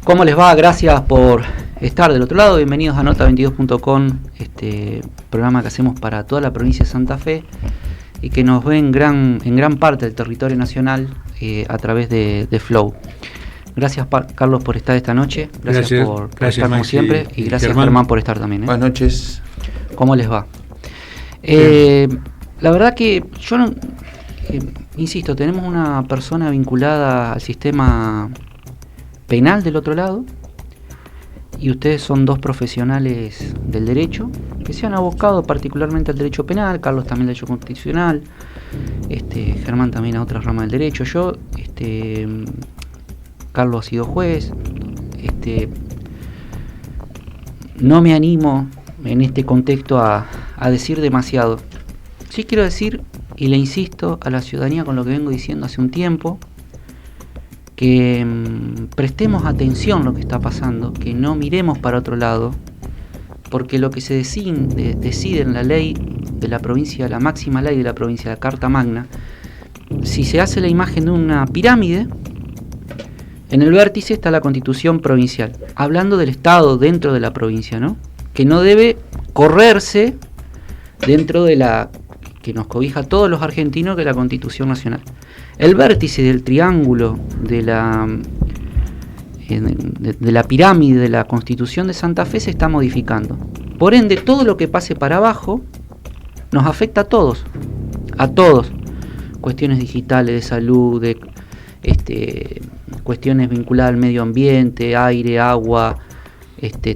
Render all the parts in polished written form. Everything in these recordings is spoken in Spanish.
¿Cómo les va? Gracias por estar del otro lado. Bienvenidos a Nota22.com, este programa que hacemos para toda la provincia de Santa Fe y que nos ve en gran parte del territorio nacional a través de Flow. Gracias, Carlos, por estar esta noche. Gracias por estar como siempre. Y gracias, Germán, por estar también. Buenas noches. ¿Cómo les va? La verdad que yo no, insisto, tenemos una persona vinculada al sistema penal del otro lado y ustedes son dos profesionales del derecho que se han abocado particularmente al derecho penal. Carlos también al derecho constitucional, Germán también a otra rama del derecho. Yo, Carlos ha sido juez. No me animo en este contexto a decir demasiado. Sí quiero decir, y le insisto a la ciudadanía con lo que vengo diciendo hace un tiempo, que prestemos atención a lo que está pasando, que no miremos para otro lado, porque lo que se decide en la ley de la provincia, la máxima ley de la provincia, la Carta Magna, si se hace la imagen de una pirámide, en el vértice está la Constitución provincial, hablando del Estado dentro de la provincia, ¿no? Que no debe correrse dentro de la que nos cobija a todos los argentinos, que es la Constitución nacional. El vértice del triángulo de la pirámide de la Constitución de Santa Fe se está modificando. Por ende, todo lo que pase para abajo nos afecta a todos. Cuestiones digitales, de salud, de cuestiones vinculadas al medio ambiente, aire, agua,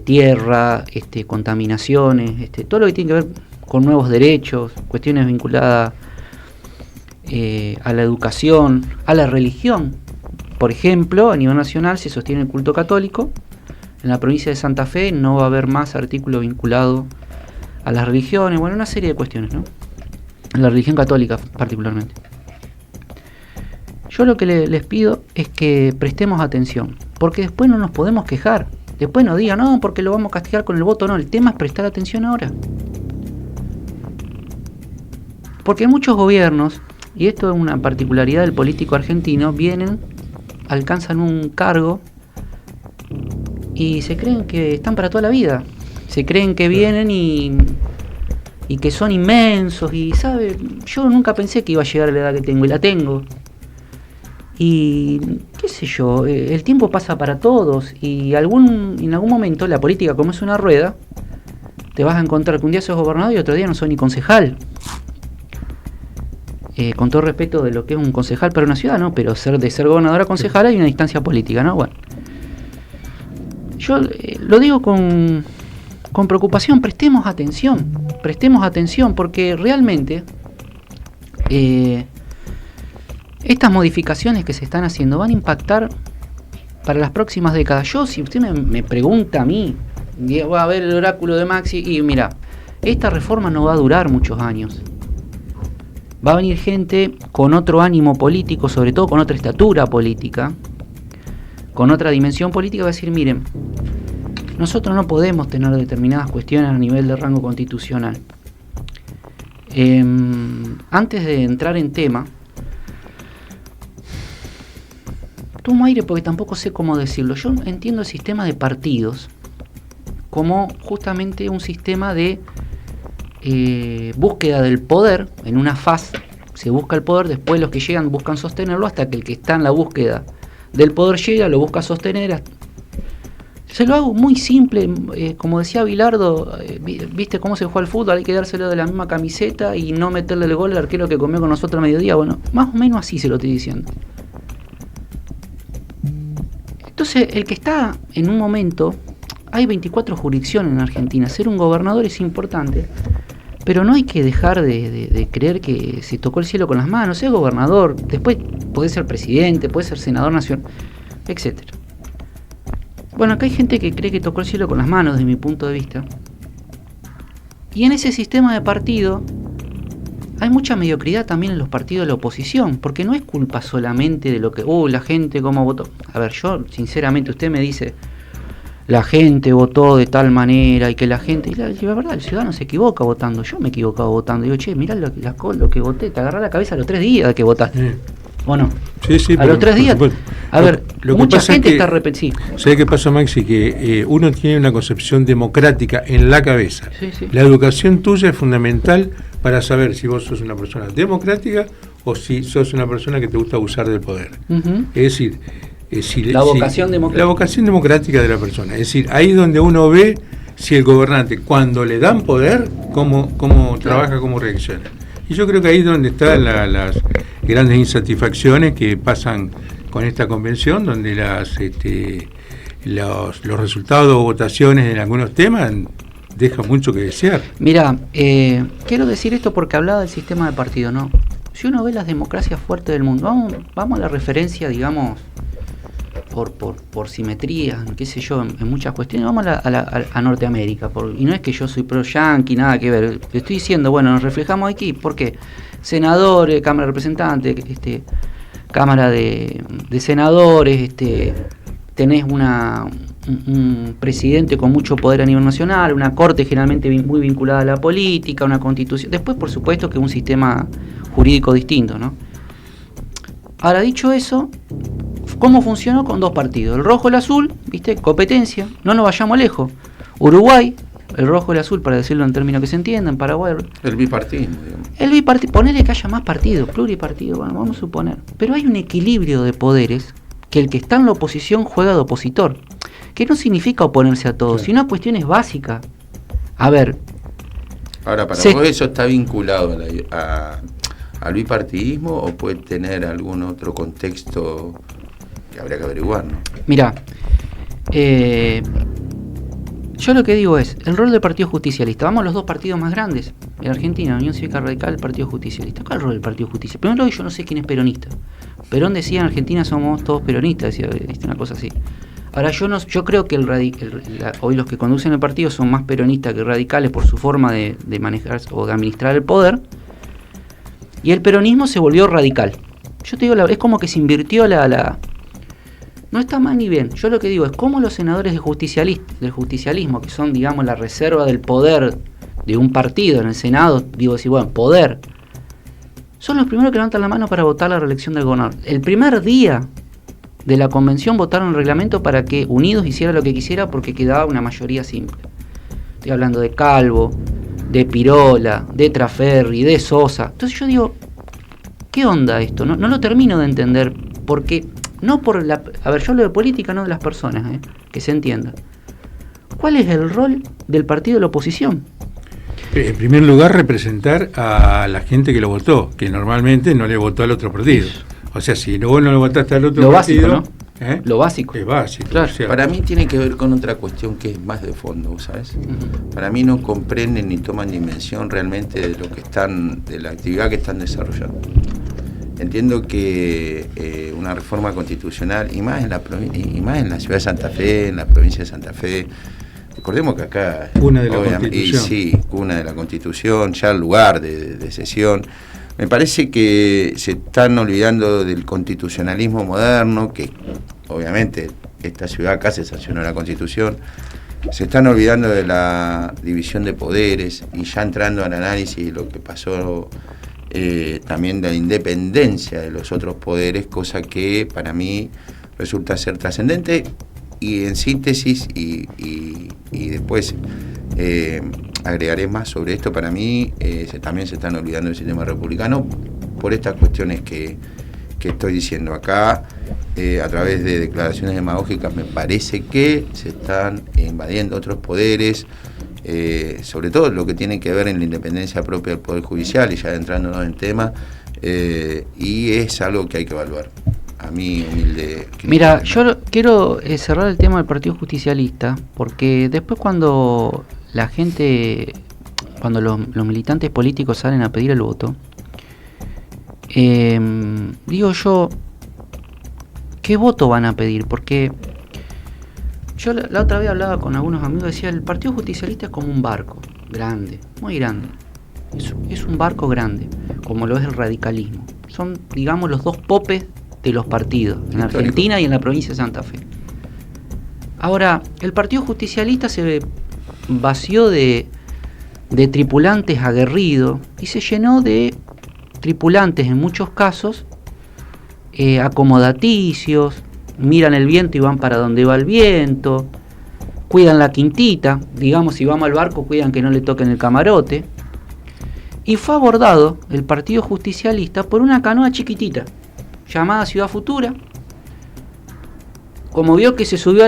tierra, contaminaciones, todo lo que tiene que ver con nuevos derechos, cuestiones vinculadas a la educación, a la religión. Por ejemplo, a nivel nacional se sostiene el culto católico. En la provincia de Santa Fe no va a haber más artículo vinculado a las religiones, bueno, una serie de cuestiones, ¿no? La religión católica particularmente. Yo lo que les pido es que prestemos atención, porque después no nos podemos quejar. Después no digan, no, porque lo vamos a castigar con el voto. No, el tema es prestar atención ahora. Porque muchos gobiernos, y esto es una particularidad del político argentino, vienen, alcanzan un cargo y se creen que están para toda la vida. Se creen que vienen y que son inmensos y, ¿sabe? Yo nunca pensé que iba a llegar a la edad que tengo y la tengo. Y qué sé yo, el tiempo pasa para todos y en algún momento la política, como es una rueda, te vas a encontrar que un día sos gobernador y otro día no sos ni concejal. Con todo respeto de lo que es un concejal para una ciudad, ¿no? Pero de ser gobernador a concejal hay una distancia política, ¿no? Bueno, yo lo digo con preocupación, prestemos atención, porque realmente estas modificaciones que se están haciendo van a impactar para las próximas décadas. Yo, si usted me pregunta a mí, voy a ver el oráculo de Maxi, y mira, esta reforma no va a durar muchos años. Va a venir gente con otro ánimo político, sobre todo con otra estatura política, con otra dimensión política, va a decir, miren, nosotros no podemos tener determinadas cuestiones a nivel de rango constitucional. Antes de entrar en tema, tomo aire porque tampoco sé cómo decirlo. Yo entiendo el sistema de partidos como justamente un sistema de búsqueda del poder. En una fase se busca el poder, después los que llegan buscan sostenerlo hasta que el que está en la búsqueda del poder llega, lo busca sostener. Se lo hago muy simple, como decía Bilardo, ¿viste cómo se juega al fútbol? Hay que dárselo de la misma camiseta y no meterle el gol al arquero que comió con nosotros a mediodía. Bueno, más o menos así se lo estoy diciendo. Entonces, el que está en un momento, hay 24 jurisdicciones en Argentina, ser un gobernador es importante, pero no hay que dejar de creer que se tocó el cielo con las manos. Es gobernador, después puede ser presidente, puede ser senador nacional, etc. Bueno, acá hay gente que cree que tocó el cielo con las manos, desde mi punto de vista. Y en ese sistema de partido hay mucha mediocridad también en los partidos de la oposición, porque no es culpa solamente de lo que, la gente cómo votó. A ver, yo, sinceramente, usted me dice, la gente votó de tal manera y que la gente... Y la verdad, el ciudadano se equivoca votando. Yo me he equivocado votando. Digo, che, mirá lo que voté. Te agarrá la cabeza a los 3 días de que votaste. ¿O no? Sí, a los 3 días... A ver, Mucha gente está arrepentida. ¿Sabe qué pasa, Maxi? Que uno tiene una concepción democrática en la cabeza. Sí. La educación tuya es fundamental para saber si vos sos una persona democrática o si sos una persona que te gusta abusar del poder. Es decir, la vocación democrática. La vocación democrática de la persona. Es decir, ahí es donde uno ve si el gobernante, cuando le dan poder, cómo trabaja, cómo reacciona. Y yo creo que ahí es donde están las grandes insatisfacciones que pasan con esta convención, donde los resultados o votaciones en algunos temas dejan mucho que desear. Mira, quiero decir esto porque hablaba del sistema de partido, ¿no? Si uno ve las democracias fuertes del mundo, vamos a la referencia, digamos, por simetría, qué sé yo, en muchas cuestiones, vamos a Norteamérica, y no es que yo soy pro-yanqui, nada que ver, te estoy diciendo, bueno, nos reflejamos aquí, porque senadores, Cámara de Representantes, Cámara de Senadores, tenés un presidente con mucho poder a nivel nacional, una corte generalmente muy vinculada a la política, una constitución, después por supuesto que un sistema jurídico distinto, ¿no? Ahora, dicho eso, ¿cómo funcionó con dos partidos? El rojo y el azul, ¿viste? Competencia, no nos vayamos lejos. Uruguay, el rojo y el azul, para decirlo en términos que se entiendan, Paraguay. El bipartidismo, digamos. El bipartidismo, ponele que haya más partidos, pluripartido, bueno, vamos a suponer. Pero hay un equilibrio de poderes que el que está en la oposición juega de opositor, que no significa oponerse a todos, sino a cuestiones básicas. A ver. Ahora, para vos eso está vinculado al bipartidismo o puede tener algún otro contexto que habría que averiguar, ¿no? Mirá, yo lo que digo es, el rol del Partido Justicialista, vamos a los dos partidos más grandes en Argentina, Unión Cívica Radical, el Partido Justicialista. ¿Cuál es el rol del Partido Justicialista? Primero, yo no sé quién es peronista. Perón decía, en Argentina somos todos peronistas, decía una cosa así. Ahora, yo creo que hoy los que conducen el partido son más peronistas que radicales por su forma de manejar o de administrar el poder, y el peronismo se volvió radical. Yo te digo, es como que se invirtió no está mal ni bien. Yo lo que digo es cómo los senadores del justicialismo, que son, digamos, la reserva del poder de un partido en el Senado, poder, son los primeros que levantan la mano para votar la reelección del gobernador. El primer día de la convención votaron el reglamento para que Unidos hiciera lo que quisiera porque quedaba una mayoría simple. Estoy hablando de Calvo, de Pirola, de Traferri, de Sosa. Entonces yo digo, ¿qué onda esto? No lo termino de entender, porque no por yo hablo de política, no de las personas, que se entienda. ¿Cuál es el rol del partido de la oposición? En primer lugar, representar a la gente que lo votó, que normalmente no le votó al otro partido. O sea, si vos no lo votaste al otro partido... Básico, ¿no? Lo básico. Es básico. Claro. O sea, para mí tiene que ver con otra cuestión que es más de fondo, ¿sabes? Para mí no comprenden ni toman dimensión realmente de lo que de la actividad que están desarrollando. Entiendo que una reforma constitucional, y más en la ciudad de Santa Fe, en la provincia de Santa Fe, recordemos que acá... Cuna de la Constitución. Sí, cuna de la Constitución, ya el lugar de sesión. Me parece que se están olvidando del constitucionalismo moderno, que obviamente esta ciudad acá se sancionó la Constitución. Se están olvidando de la división de poderes y ya entrando al análisis de lo que pasó también de la independencia de los otros poderes, cosa que para mí resulta ser trascendente. Y en síntesis, y después agregaré más sobre esto, para mí también se están olvidando del sistema republicano por estas cuestiones que estoy diciendo acá, a través de declaraciones demagógicas. Me parece que se están invadiendo otros poderes, sobre todo lo que tiene que ver en la independencia propia del Poder Judicial, y ya adentrándonos en tema, y es algo que hay que evaluar. A mí, humilde... Mira, yo quiero cerrar el tema del Partido Justicialista, porque después cuando los militantes políticos salen a pedir el voto, digo yo, ¿qué voto van a pedir? Porque yo la otra vez hablaba con algunos amigos, decía, el Partido Justicialista es como un barco grande, muy grande. Es un barco grande, como lo es el radicalismo. Son, digamos, los dos popes de los partidos, en Argentina y en la provincia de Santa Fe. Ahora, el Partido Justicialista se vació de tripulantes aguerridos y se llenó de tripulantes, en muchos casos, acomodaticios, miran el viento y van para donde va el viento, cuidan la quintita, digamos, si vamos al barco cuidan que no le toquen el camarote. Y fue abordado el Partido Justicialista por una canoa chiquitita llamada Ciudad Futura. Como vio que se subió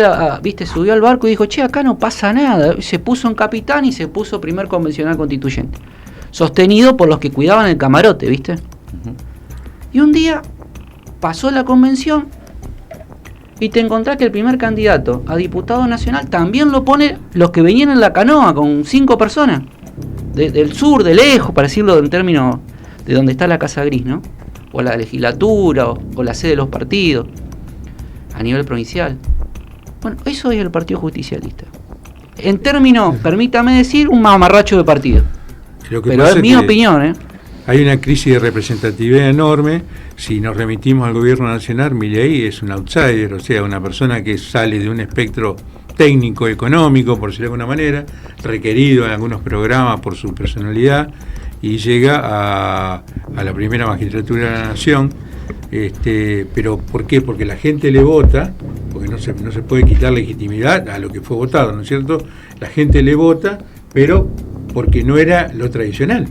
subió al barco y dijo, che, acá no pasa nada, se puso en capitán y se puso primer convencional constituyente, sostenido por los que cuidaban el camarote, ¿viste? Uh-huh. Y un día pasó la convención y te encontrás que el primer candidato a diputado nacional también lo pone los que venían en la canoa con 5 personas, del sur, de lejos, para decirlo en términos de donde está la Casa Gris, ¿no? O la legislatura, o la sede de los partidos, a nivel provincial. Bueno, eso es el Partido Justicialista. En términos, permítame decir, un mamarracho de partido. Pero es mi opinión, ¿eh? Hay una crisis de representatividad enorme. Si nos remitimos al gobierno nacional, Milei es un outsider, o sea, una persona que sale de un espectro técnico, económico, por decirlo de alguna manera, requerido en algunos programas por su personalidad, y llega a la primera magistratura de la nación. Pero ¿por qué? Porque la gente le vota, porque no se puede quitar legitimidad a lo que fue votado, ¿no es cierto? La gente le vota, pero porque no era lo tradicional.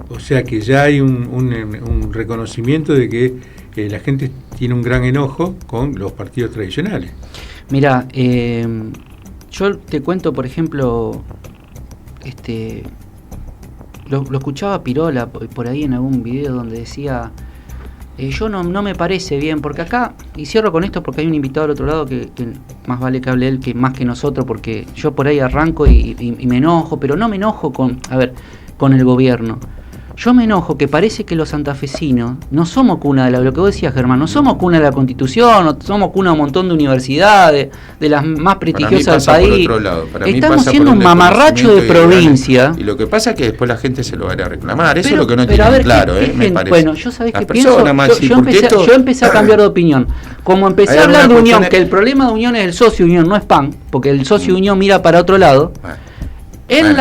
O sea que ya hay un reconocimiento de que la gente tiene un gran enojo con los partidos tradicionales. Mira, yo te cuento, por ejemplo, lo escuchaba Pirola por ahí en algún video donde decía, yo no me parece bien, porque acá, y cierro con esto porque hay un invitado al otro lado que más vale que hable él que más que nosotros, porque yo por ahí arranco y me enojo, pero no me enojo con el gobierno. Yo me enojo que parece que los santafesinos no somos cuna de lo que vos decías, Germán, no somos cuna de la Constitución, no somos cuna de un montón de universidades, de las más prestigiosas del país. Estamos siendo un mamarracho de provincia. Y lo que pasa es que después la gente se lo va a ir a reclamar. Eso es lo que no tiene claro, me parece. Bueno, yo sabés que pienso, yo empecé a cambiar de opinión. Como empecé a hablar de unión, que el problema de unión es el socio unión, no es PAN, porque el socio unión mira para otro lado. Yo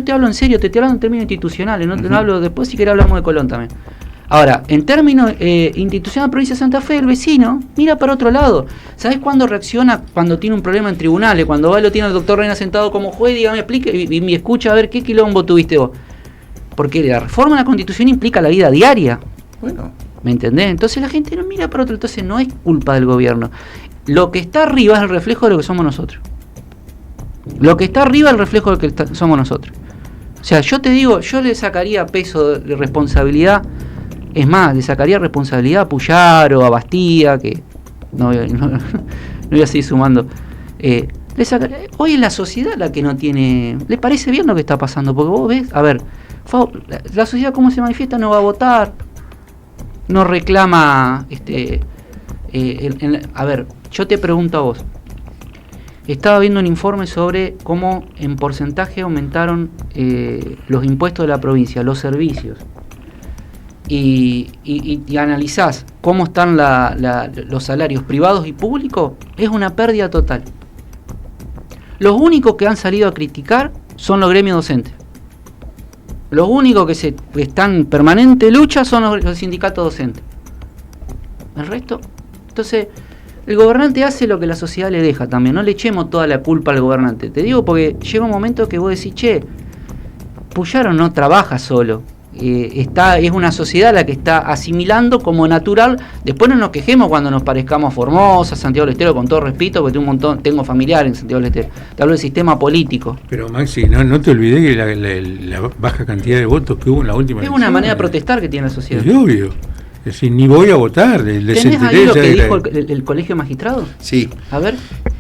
te hablo en serio, te estoy hablando en términos institucionales, no hablo después, si querés hablamos de Colón también. Ahora, en términos institucional, provincia de Santa Fe, el vecino mira para otro lado. ¿Sabés cuándo reacciona? Cuando tiene un problema en tribunales, cuando va y lo tiene el doctor Reina sentado como juez, dígame, explique, y me escucha a ver qué quilombo tuviste vos. Porque la reforma de la Constitución implica la vida diaria. Bueno. ¿Me entendés? Entonces la gente no mira para otro, entonces no es culpa del gobierno. Lo que está arriba es el reflejo de lo que somos nosotros. Lo que está arriba es el reflejo de lo que somos nosotros. O sea, yo te digo, yo le sacaría peso de responsabilidad. Es más, le sacaría responsabilidad a Puyaro, a Bastía, que no voy a seguir sumando. Hoy es la sociedad la que no tiene... ¿Le parece bien lo que está pasando? Porque vos ves, a ver, la sociedad cómo se manifiesta, no va a votar, no reclama... a ver, yo te pregunto a vos. Estaba viendo un informe sobre cómo en porcentaje aumentaron los impuestos de la provincia, los servicios. Y analizás cómo están los salarios privados y públicos, es una pérdida total. Los únicos que han salido a criticar son los gremios docentes. Los únicos que están en permanente lucha son los sindicatos docentes. El resto, entonces... El gobernante hace lo que la sociedad le deja también, no le echemos toda la culpa al gobernante. Te digo porque llega un momento que vos decís, che, Puyaro no trabaja solo, es una sociedad la que está asimilando como natural. Después no nos quejemos cuando nos parezcamos a Formosa, Santiago del Estero, con todo respeto, porque tengo familiares en Santiago del Estero. Te hablo del sistema político. Pero Maxi, no te olvides que la baja cantidad de votos que hubo en la última elección. Es una manera de protestar que tiene la sociedad. Es obvio. Es decir, ni voy a votar. ¿Tenés ahí lo que dijo el Colegio de Magistrados? Sí. A ver.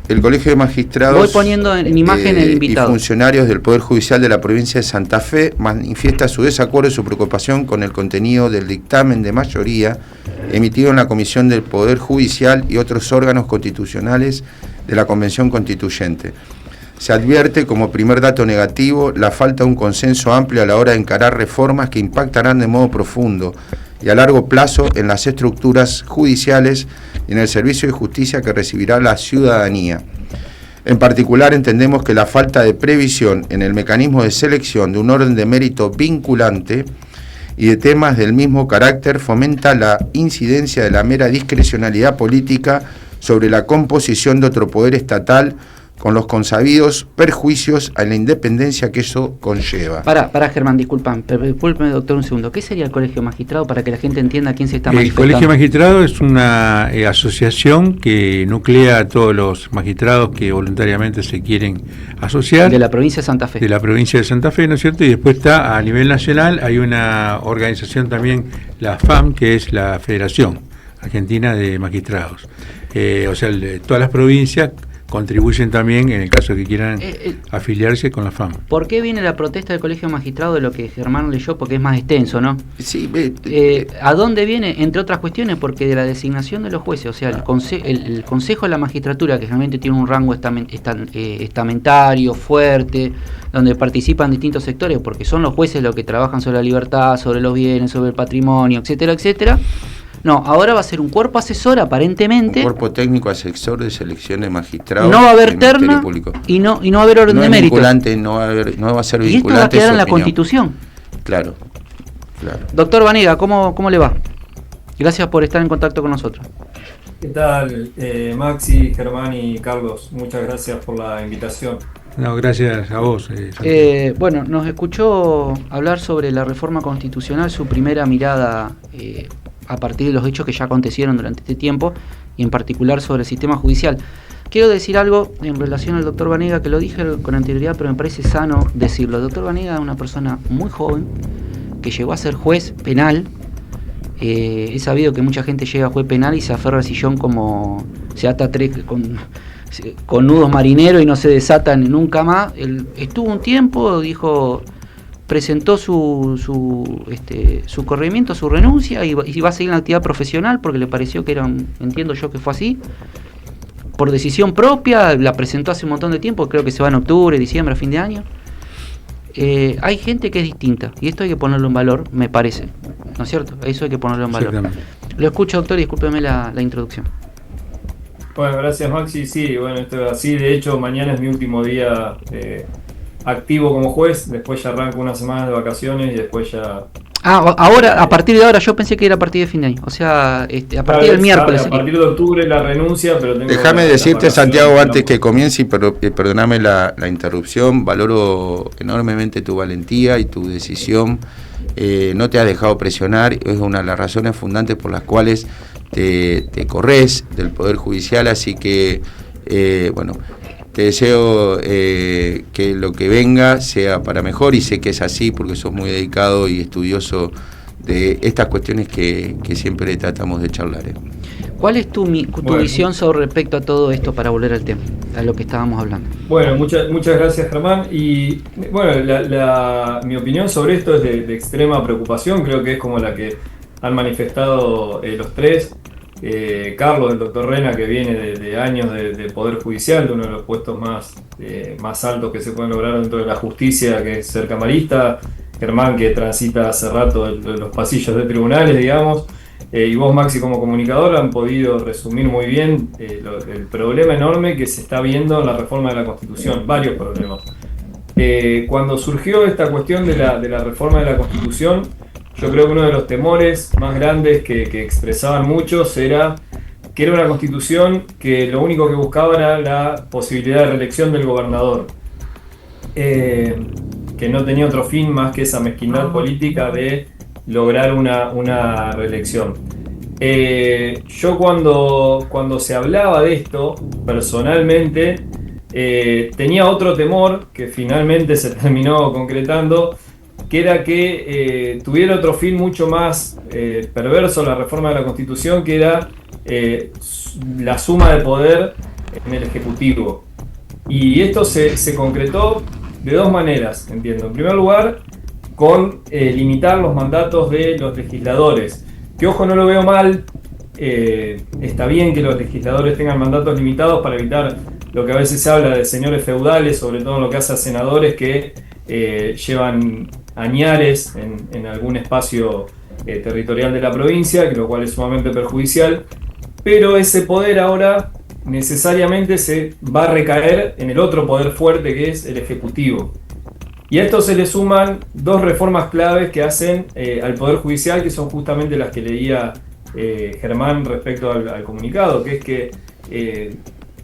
El Colegio de Magistrados... Voy poniendo en imagen el invitado. Y funcionarios del Poder Judicial de la provincia de Santa Fe manifiesta su desacuerdo y su preocupación con el contenido del dictamen de mayoría emitido en la Comisión del Poder Judicial y otros órganos constitucionales de la Convención Constituyente. Se advierte como primer dato negativo la falta de un consenso amplio a la hora de encarar reformas que impactarán de modo profundo y a largo plazo en las estructuras judiciales y en el servicio de justicia que recibirá la ciudadanía. En particular, entendemos que la falta de previsión en el mecanismo de selección de un orden de mérito vinculante y de temas del mismo carácter fomenta la incidencia de la mera discrecionalidad política sobre la composición de otro poder estatal, con los consabidos perjuicios a la independencia que eso conlleva. Para Germán, discúlpame, doctor, un segundo. ¿Qué sería el Colegio Magistrado para que la gente entienda a quién se está manifestando? El Colegio Magistrado es una asociación que nuclea a todos los magistrados que voluntariamente se quieren asociar. De la provincia de Santa Fe. De la provincia de Santa Fe, ¿no es cierto? Y después está a nivel nacional, hay una organización también, la FAM, que es la Federación Argentina de Magistrados. Todas las provincias contribuyen también en el caso de que quieran afiliarse con la FAM. ¿Por qué viene la protesta del Colegio Magistrado de lo que Germán leyó? Porque es más extenso, ¿no? Sí. ¿A dónde viene? Entre otras cuestiones, porque de la designación de los jueces, o sea, el Consejo de la Magistratura, que realmente tiene un rango estamentario, fuerte, donde participan distintos sectores, porque son los jueces los que trabajan sobre la libertad, sobre los bienes, sobre el patrimonio, etcétera, etcétera. No, ahora va a ser un cuerpo asesor, aparentemente. Un cuerpo técnico asesor de selección de magistrados. No va a haber terna y no va a haber orden de mérito. No va a ser vinculante. Y esto va a quedar en la Constitución. Claro. Doctor Vanega, ¿cómo le va? Gracias por estar en contacto con nosotros. ¿Qué tal, Maxi, Germán y Carlos? Muchas gracias por la invitación. No, gracias a vos. Bueno, nos escuchó hablar sobre la reforma constitucional, su primera mirada a partir de los hechos que ya acontecieron durante este tiempo, y en particular sobre el sistema judicial. Quiero decir algo en relación al doctor Vanega, que lo dije con anterioridad, pero me parece sano decirlo. El doctor Vanega es una persona muy joven, que llegó a ser juez penal. He sabido que mucha gente llega a juez penal y se aferra al sillón como se ata con nudos marineros y no se desatan nunca más. Él estuvo un tiempo, presentó su corrimiento, su renuncia, y va a seguir en la actividad profesional porque le pareció que entiendo yo que fue así, por decisión propia. La presentó hace un montón de tiempo, creo que se va en octubre, diciembre, a fin de año. Hay gente que es distinta, y esto hay que ponerlo en valor, me parece, ¿no es cierto? Eso hay que ponerlo en valor. Lo escucho, doctor, y discúlpeme la introducción. Bueno, gracias, Maxi. Sí, bueno, esto es así. De hecho, mañana es mi último día activo como juez. Después ya arranco unas semanas de vacaciones y después ya... Ahora, a partir de ahora, yo pensé que era a partir de fin de año. O sea, a partir del miércoles. A partir de octubre la renuncia, pero tengo... Déjame decirte, Santiago, antes que comience, perdóname la interrupción, valoro enormemente tu valentía y tu decisión. No te has dejado presionar, es una de las razones fundantes por las cuales te corres del Poder Judicial, así que, te deseo que lo que venga sea para mejor, y sé que es así porque sos muy dedicado y estudioso de estas cuestiones que siempre tratamos de charlar. ¿Cuál es tu visión sobre respecto a todo esto, para volver al tema, a lo que estábamos hablando? Bueno, muchas gracias, Germán. Y bueno, mi opinión sobre esto es de extrema preocupación. Creo que es como la que han manifestado los tres. Carlos, el doctor Rena, que viene de años de Poder Judicial, de uno de los puestos más altos que se pueden lograr dentro de la justicia, que es ser camarista. Germán, que transita hace rato los pasillos de tribunales, digamos. Y vos, Maxi, como comunicador, han podido resumir muy bien el problema enorme que se está viendo en la reforma de la Constitución. Varios problemas. Cuando surgió esta cuestión de la reforma de la Constitución, yo creo que uno de los temores más grandes que expresaban muchos era que era una Constitución que lo único que buscaba era la posibilidad de reelección del gobernador, que no tenía otro fin más que esa mezquindad política de lograr una reelección. Yo cuando se hablaba de esto, personalmente, tenía otro temor que finalmente se terminó concretando, que era que tuviera otro fin mucho más perverso la reforma de la Constitución, que era la suma de poder en el Ejecutivo. Y esto se concretó de dos maneras, entiendo. En primer lugar, con limitar los mandatos de los legisladores. Que, ojo, no lo veo mal, está bien que los legisladores tengan mandatos limitados para evitar lo que a veces se habla de señores feudales, sobre todo en lo que hace a senadores que llevan añares en algún espacio territorial de la provincia, que lo cual es sumamente perjudicial, pero ese poder ahora necesariamente se va a recaer en el otro poder fuerte, que es el Ejecutivo. Y a esto se le suman dos reformas claves que hacen al Poder Judicial, que son justamente las que leía Germán respecto al comunicado, que es que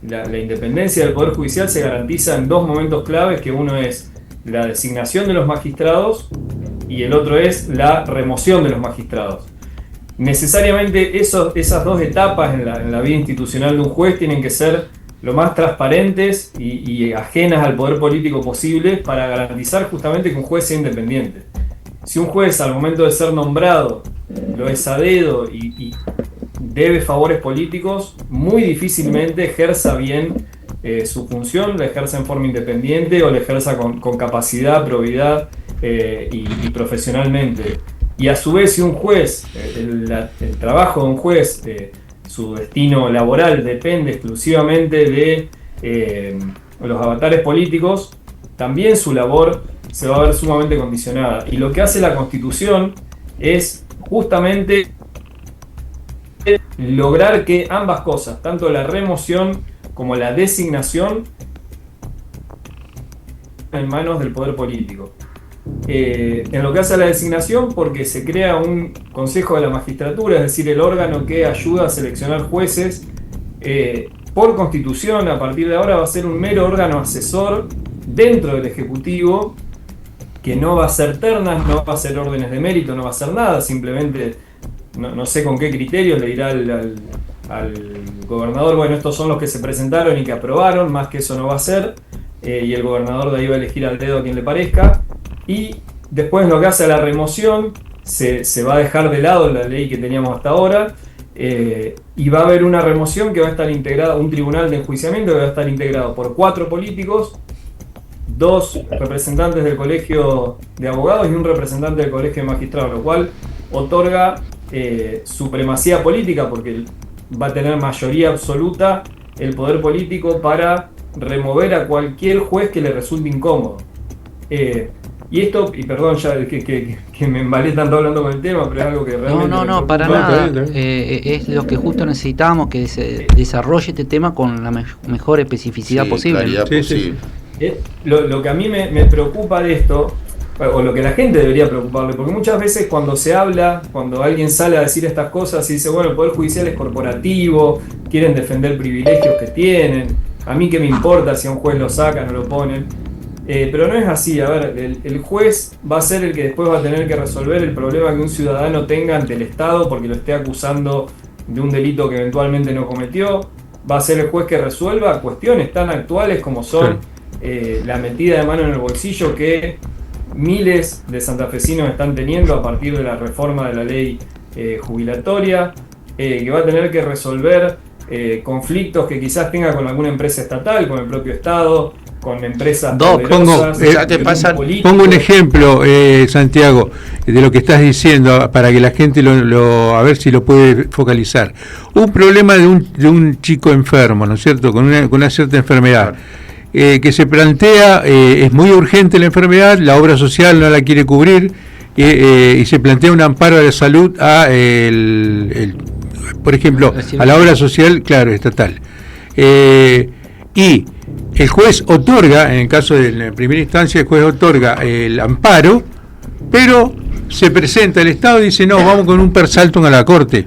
la independencia del Poder Judicial se garantiza en dos momentos claves, que uno es la designación de los magistrados y el otro es la remoción de los magistrados. Necesariamente esas dos etapas en la vida institucional de un juez tienen que ser lo más transparentes y ajenas al poder político posible para garantizar justamente que un juez sea independiente. Si un juez al momento de ser nombrado lo es a dedo y debe favores políticos, muy difícilmente ejerza bien su función, la ejerza en forma independiente o la ejerza con capacidad, probidad y profesionalmente. Y a su vez, si un juez, el trabajo de un juez, su destino laboral depende exclusivamente de los avatares políticos, también su labor se va a ver sumamente condicionada. Y lo que hace la Constitución es justamente lograr que ambas cosas, tanto la remoción como la designación, en manos del poder político. En lo que hace a la designación, porque se crea un Consejo de la Magistratura, es decir, el órgano que ayuda a seleccionar jueces, por Constitución, a partir de ahora va a ser un mero órgano asesor dentro del Ejecutivo, que no va a hacer ternas, no va a hacer órdenes de mérito, no va a hacer nada, simplemente no sé con qué criterio le dirá al gobernador, bueno, estos son los que se presentaron y que aprobaron, más que eso no va a hacer, y el gobernador de ahí va a elegir al dedo a quien le parezca. Y después, lo que hace a la remoción, se va a dejar de lado la ley que teníamos hasta ahora, y va a haber una remoción que va a estar integrada, un tribunal de enjuiciamiento que va a estar integrado por 4 políticos, 2 representantes del colegio de abogados y un representante del colegio de magistrados, lo cual otorga supremacía política, porque va a tener mayoría absoluta el poder político para remover a cualquier juez que le resulte incómodo. Y esto, y perdón ya que me embalé tanto hablando con el tema, pero es algo que realmente... No, para nada. Es lo que justo necesitábamos, que se desarrolle este tema con la mejor especificidad posible. Sí. Lo que a mí me preocupa de esto, o lo que la gente debería preocuparle, porque muchas veces cuando se habla, cuando alguien sale a decir estas cosas y dice, bueno, el Poder Judicial es corporativo, quieren defender privilegios que tienen, a mí qué me importa si a un juez lo sacan o lo ponen. Pero no es así. A ver, el juez va a ser el que después va a tener que resolver el problema que un ciudadano tenga ante el Estado porque lo esté acusando de un delito que eventualmente no cometió. Va a ser el juez que resuelva cuestiones tan actuales como son la metida de mano en el bolsillo que miles de santafesinos están teniendo a partir de la reforma de la ley jubilatoria, que va a tener que resolver conflictos que quizás tenga con alguna empresa estatal, con el propio Estado, con empresas poderosas. Pongo un ejemplo, Santiago, de lo que estás diciendo, para que la gente a ver si lo puede focalizar. Un problema de un chico enfermo, ¿no es cierto?, con una cierta enfermedad, que se plantea, es muy urgente la enfermedad, la obra social no la quiere cubrir, y se plantea un amparo de salud por ejemplo, a la obra social, claro, estatal. Y el juez otorga, en el caso de la primera instancia, el juez otorga el amparo, pero se presenta el Estado y dice, no, vamos con un persaltum a la Corte.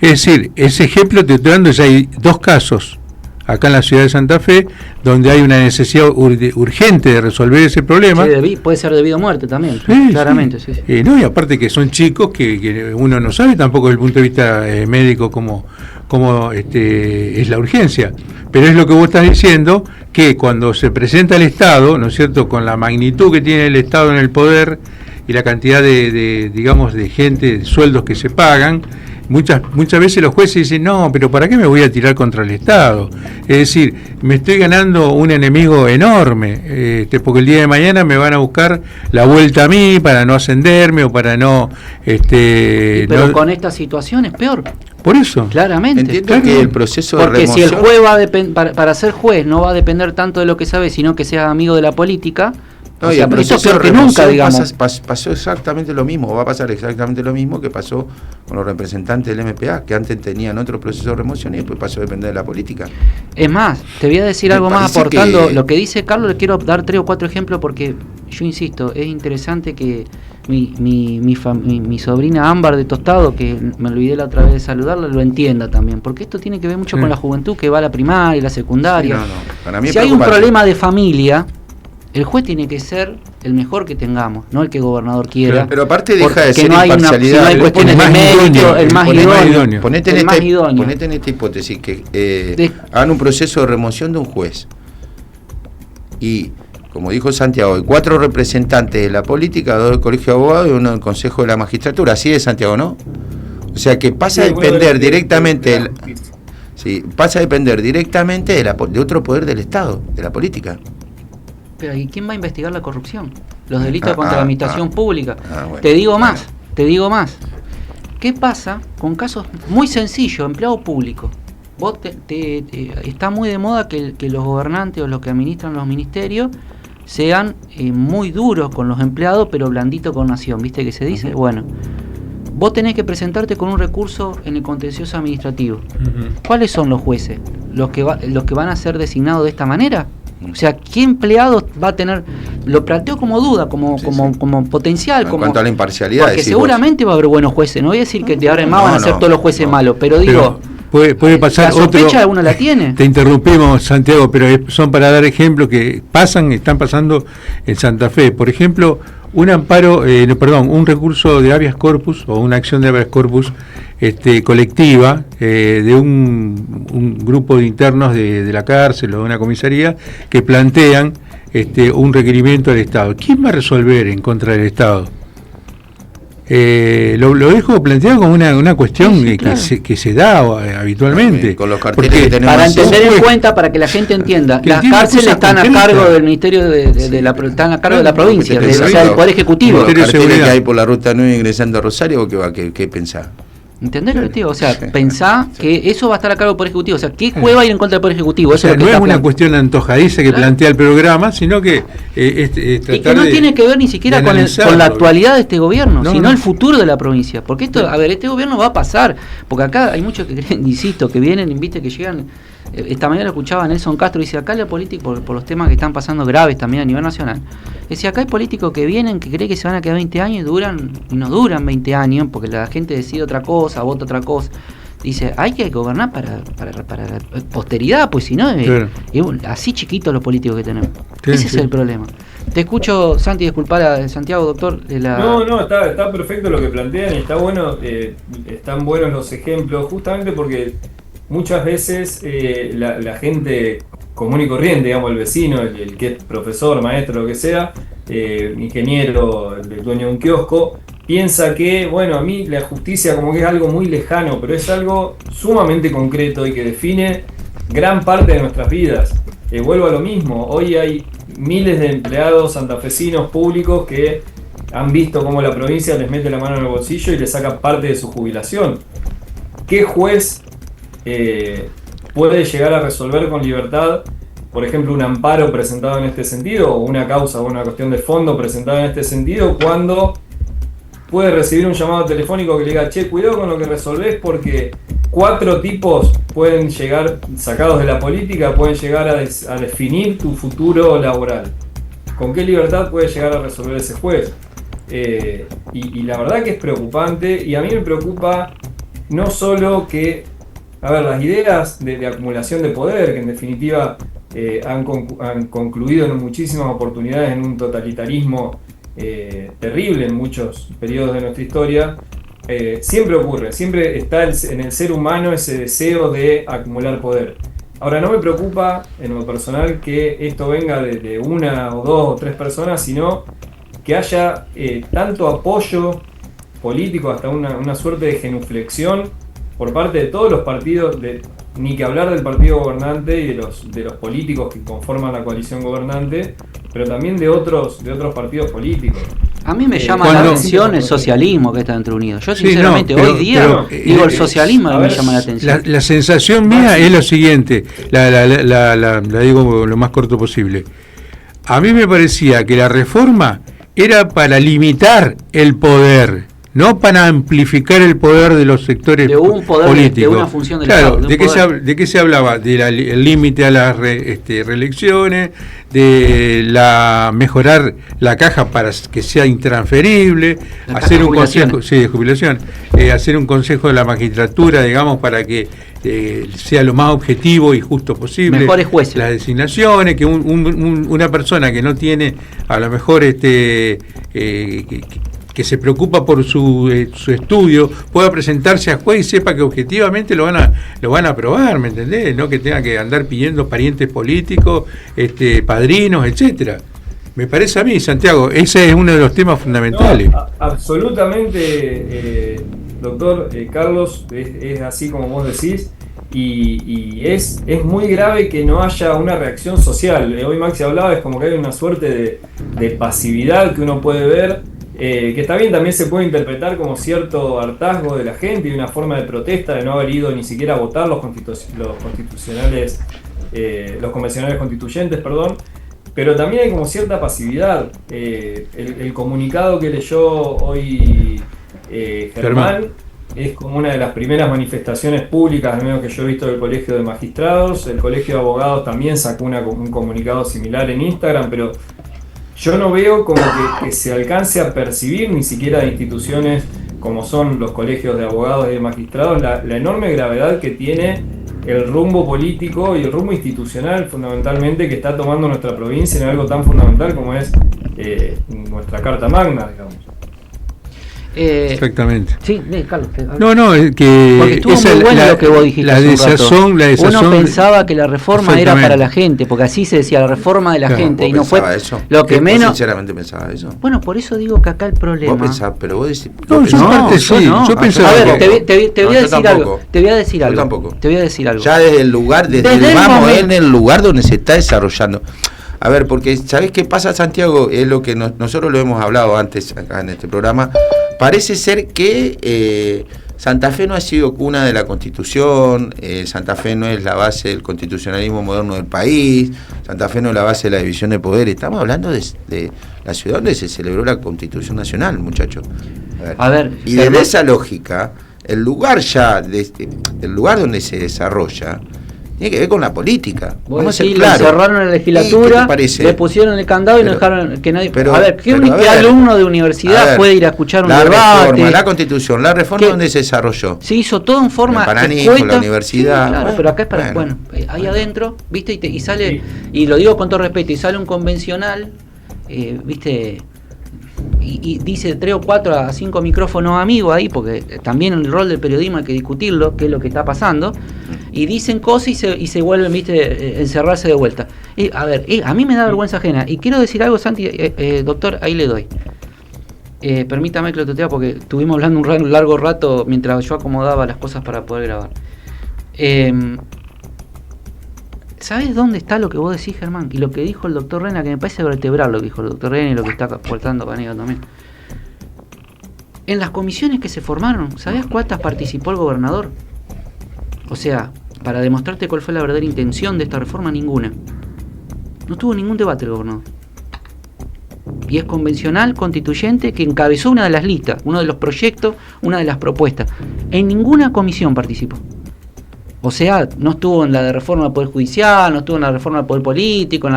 Es decir, ese ejemplo te estoy dando, ya hay 2 casos acá en la ciudad de Santa Fe, donde hay una necesidad urgente de resolver ese problema. Sí, puede ser debido a muerte también, claramente. Sí. No, y aparte que son chicos que uno no sabe tampoco desde el punto de vista médico cómo es la urgencia. Pero es lo que vos estás diciendo, que cuando se presenta el Estado, ¿no es cierto?, con la magnitud que tiene el Estado en el poder y la cantidad de gente, de sueldos que se pagan, muchas veces los jueces dicen, no, pero ¿para qué me voy a tirar contra el Estado? Es decir, me estoy ganando un enemigo enorme, porque el día de mañana me van a buscar la vuelta a mí para no ascenderme o para no... pero con esta situación es peor. Por eso. Claramente. Entiendo que el proceso de porque remoción... si el juez para ser juez no va a depender tanto de lo que sabe, sino que sea amigo de la política, No, o y sea, el pero eso es proceso peor de que nunca, remoción digamos. pasó exactamente lo mismo, va a pasar exactamente lo mismo que pasó con los representantes del MPA, que antes tenían otro proceso de remoción y después pasó a depender de la política. Es más, te voy a decir Me algo más parece aportando que- lo que dice Carlos. Le quiero dar 3 o 4 ejemplos porque yo insisto, es interesante que mi sobrina Ámbar de Tostado, que me olvidé la otra vez de saludarla, lo entienda también, porque esto tiene que ver mucho Sí. con la juventud que va a la primaria y la secundaria. Sí, no. Para mí es Si hay un preocupante. problema de familia, el juez tiene que ser el mejor que tengamos, no el que el gobernador quiera. Pero aparte deja porque de ser no hay imparcialidad. si no hay El cuestiones de más mérito, idóneo, el más el más idóneo. idóneo. Ponete El más en idóneo. esta hipótesis que hagan un proceso de remoción de un juez y, como dijo Santiago, hay 4 representantes de la política, 2 del Colegio de Abogados y 1 del Consejo de la Magistratura. Así es, Santiago, ¿no? O sea que pasa a Sí, bueno, depender de directamente la justicia. sí, pasa a depender directamente de otro poder del Estado, de la política. Pero ¿y quién va a investigar la corrupción? Los delitos contra la administración pública. Bueno, Te digo más. ¿Qué pasa con casos muy sencillos, empleado público? Vos está muy de moda que los gobernantes o los que administran los ministerios sean muy duros con los empleados, pero blanditos con nación, ¿viste que se dice? Bueno, vos tenés que presentarte con un recurso en el contencioso administrativo. ¿Cuáles son los jueces? ¿Los que van a ser designados de esta manera? O sea, ¿qué empleado va a tener? Lo planteo como duda, como potencial. En cuanto a la imparcialidad, porque decís seguramente va a haber buenos jueces. No voy a decir que de ahora en más van a ser todos los jueces malos, pero digo, puede pasar la sospecha otro. uno la tiene. Te interrumpimos, Santiago, pero son para dar ejemplos que están pasando en Santa Fe. Por ejemplo, un recurso de habeas corpus o una acción de habeas corpus colectiva de un grupo de internos de la cárcel o de una comisaría que plantean un requerimiento del Estado. ¿Quién va a resolver en contra del Estado? Lo dejo planteado como una cuestión Sí, claro. que se da habitualmente. Con los carteles Porque que tenemos Para así. entender en Pues, cuenta, para que la gente entienda, que las entienda cárceles cosas están a concretas. cargo del Ministerio están a cargo de la provincia, o sea, del Poder Ejecutivo. Los Ministerio de carteles Seguridad. que hay por la ruta 9 ingresando a Rosario, ¿qué pensás? ¿Entendés lo que te digo? O sea, pensá que eso va a estar a cargo del Poder Ejecutivo. O sea, ¿qué juez va a ir en contra del Poder Ejecutivo? O Eso sea, es lo no que es está una plan- cuestión antojadiza que Claro. plantea el programa, sino que Y que tratar no de- tiene que ver ni siquiera de con la analizarlo. actualidad de este gobierno, No, sino no. el futuro de la provincia. Porque esto, a ver, este gobierno va a pasar. Porque acá hay muchos que creen, insisto, que vienen, viste, que llegan. Esta mañana escuchaba a Nelson Castro, dice, acá la política, por los temas que están pasando graves también a nivel nacional, decía, acá hay políticos que vienen, que creen que se van a quedar 20 años y no duran 20 años, porque la gente decide otra cosa, vota otra cosa. Dice, hay que gobernar para la posteridad, pues si no, Claro. así chiquitos los políticos que tenemos. Sí, Ese sí. es el problema. Te escucho, Santi, disculpar a Santiago, doctor. No, está perfecto lo que plantean y está bueno, están buenos los ejemplos, justamente porque muchas veces la gente común y corriente, digamos, el vecino, el que es profesor, maestro, lo que sea, ingeniero, el dueño de un kiosco, piensa que, bueno, a mí la justicia como que es algo muy lejano, pero es algo sumamente concreto y que define gran parte de nuestras vidas. Vuelvo a lo mismo, hoy hay miles de empleados santafesinos públicos que han visto cómo la provincia les mete la mano en el bolsillo y les saca parte de su jubilación. ¿Qué juez puede llegar a resolver con libertad, por ejemplo, un amparo presentado en este sentido, o una causa o una cuestión de fondo presentada en este sentido, cuando puede recibir un llamado telefónico que le diga, che, cuidado con lo que resolvés porque 4 tipos pueden llegar, sacados de la política, pueden llegar a definir tu futuro laboral? ¿Con qué libertad puede llegar a resolver ese juez? Y la verdad que es preocupante, y a mí me preocupa no solo que, a ver, las ideas de acumulación de poder, que en definitiva han concluido en muchísimas oportunidades en un totalitarismo terrible en muchos periodos de nuestra historia, siempre ocurre, siempre está en el ser humano ese deseo de acumular poder. Ahora, no me preocupa en lo personal que esto venga de 1 o 2 o 3 personas, sino que haya tanto apoyo político, hasta una suerte de genuflexión por parte de todos los partidos, ni que hablar del partido gobernante y de los políticos que conforman la coalición gobernante, pero también de otros partidos políticos. A mí me llama cuando- la atención el socialismo que está entre unidos. Yo Sí, sinceramente no, pero- hoy día pero, digo el socialismo a me ver, llama la atención. La sensación mía es lo siguiente, la digo lo más corto posible. a mí me parecía que la reforma era para limitar el poder, no para amplificar el poder de los sectores de un poder políticos. De una función del claro, Estado, ¿de qué se hablaba? El límite a las reelecciones, de mejorar la caja para que sea intransferible, hacer un consejo de jubilación, hacer un consejo de la magistratura, digamos, para que sea lo más objetivo y justo posible. Mejores jueces. Las designaciones, que una persona que no tiene a lo mejor que se preocupa por su estudio pueda presentarse a juez y sepa que objetivamente lo van a aprobar, ¿me entendés? No que tenga que andar pidiendo parientes políticos, padrinos, etcétera. Me parece a mí, Santiago, ese es uno de los temas fundamentales. No, absolutamente, doctor Carlos, es así como vos decís, y es muy grave que no haya una reacción social. Hoy Maxi hablaba, es como que hay una suerte de pasividad que uno puede ver, que está bien, también se puede interpretar como cierto hartazgo de la gente y una forma de protesta de no haber ido ni siquiera a votar los convencionales constituyentes, perdón. Pero también hay como cierta pasividad. El comunicado que leyó hoy Germán es como una de las primeras manifestaciones públicas, al menos que yo he visto, del Colegio de Magistrados. El Colegio de Abogados también sacó un comunicado similar en Instagram, pero yo no veo como que se alcance a percibir, ni siquiera de instituciones como son los colegios de abogados y de magistrados, la enorme gravedad que tiene el rumbo político y el rumbo institucional, fundamentalmente, que está tomando nuestra provincia en algo tan fundamental como es nuestra Carta Magna, digamos. Exactamente. Sí, Carlos. No, es que porque estuvo muy bueno lo que vos dijiste. La desazón. Uno pensaba que la reforma era para la gente, porque así se decía, la reforma de la gente, y no fue eso? lo que menos. Sinceramente pensaba eso. Bueno, por eso digo que acá el problema. Vos pensás, pero vos decís. No, yo pensaba. A ver, te voy a decir algo. Te voy a decir algo. Tampoco. Te voy a decir algo. Ya desde el lugar, en el lugar donde se está desarrollando. A ver, porque ¿sabés qué pasa, Santiago? Es lo que nosotros lo hemos hablado antes acá en este programa. Parece ser que Santa Fe no ha sido cuna de la Constitución, Santa Fe no es la base del constitucionalismo moderno del país, Santa Fe no es la base de la división de poderes. Estamos hablando de la ciudad donde se celebró la Constitución Nacional, muchachos. A ver, y desde esa lógica, el lugar donde se desarrolla tiene que ver con la política. Vamos a ser claros. Le cerraron la legislatura, le pusieron el candado y no dejaron que nadie. A ver, ¿qué alumno de universidad puede ir a escuchar un debate? La reforma, la Constitución, la reforma donde se desarrolló. Se hizo todo en forma escueta, la universidad. Sí, claro, pero acá es para. Bueno, ahí adentro, ¿viste? Y sale, y lo digo con todo respeto, y sale un convencional, ¿viste? Y dice 3 o 4 a 5 micrófonos amigos ahí, porque también el rol del periodismo hay que discutirlo, qué es lo que está pasando, y dicen cosas y se vuelven, viste, encerrarse de vuelta. A ver, a mí me da vergüenza ajena, y quiero decir algo, Santi, doctor, ahí le doy. Permítame que lo tutee porque estuvimos hablando un largo rato mientras yo acomodaba las cosas para poder grabar. ¿Sabes dónde está lo que vos decís, Germán? Y lo que dijo el doctor Rena, que me parece vertebral lo que dijo el doctor Rena y lo que está aportando Canega también. En las comisiones que se formaron, ¿sabés cuántas participó el gobernador? O sea, para demostrarte cuál fue la verdadera intención de esta reforma, ninguna. No tuvo ningún debate el gobernador. Y es convencional, constituyente, que encabezó una de las listas, uno de los proyectos, una de las propuestas. En ninguna comisión participó. O sea, no estuvo en la de reforma del Poder Judicial, no estuvo en la reforma del Poder Político,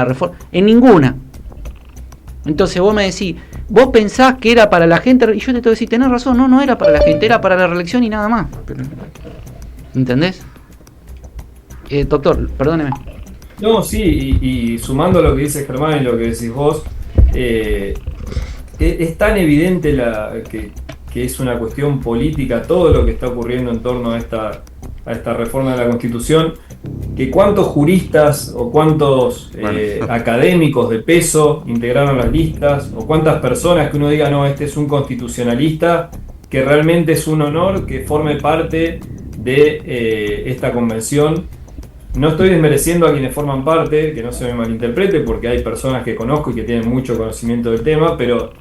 en ninguna. Entonces vos me decís, vos pensás que era para la gente, y yo te tengo que decir, tenés razón, no era para la gente, era para la reelección y nada más. ¿Entendés? Doctor, perdóneme. No, sí, y sumando lo que dice Germán y lo que decís vos, es tan evidente que es una cuestión política todo lo que está ocurriendo en torno a esta reforma de la Constitución, que cuántos juristas o cuántos académicos de peso integraron las listas, o cuántas personas que uno diga, no, este es un constitucionalista, que realmente es un honor que forme parte de esta convención. No estoy desmereciendo a quienes forman parte, que no se me malinterprete, porque hay personas que conozco y que tienen mucho conocimiento del tema, pero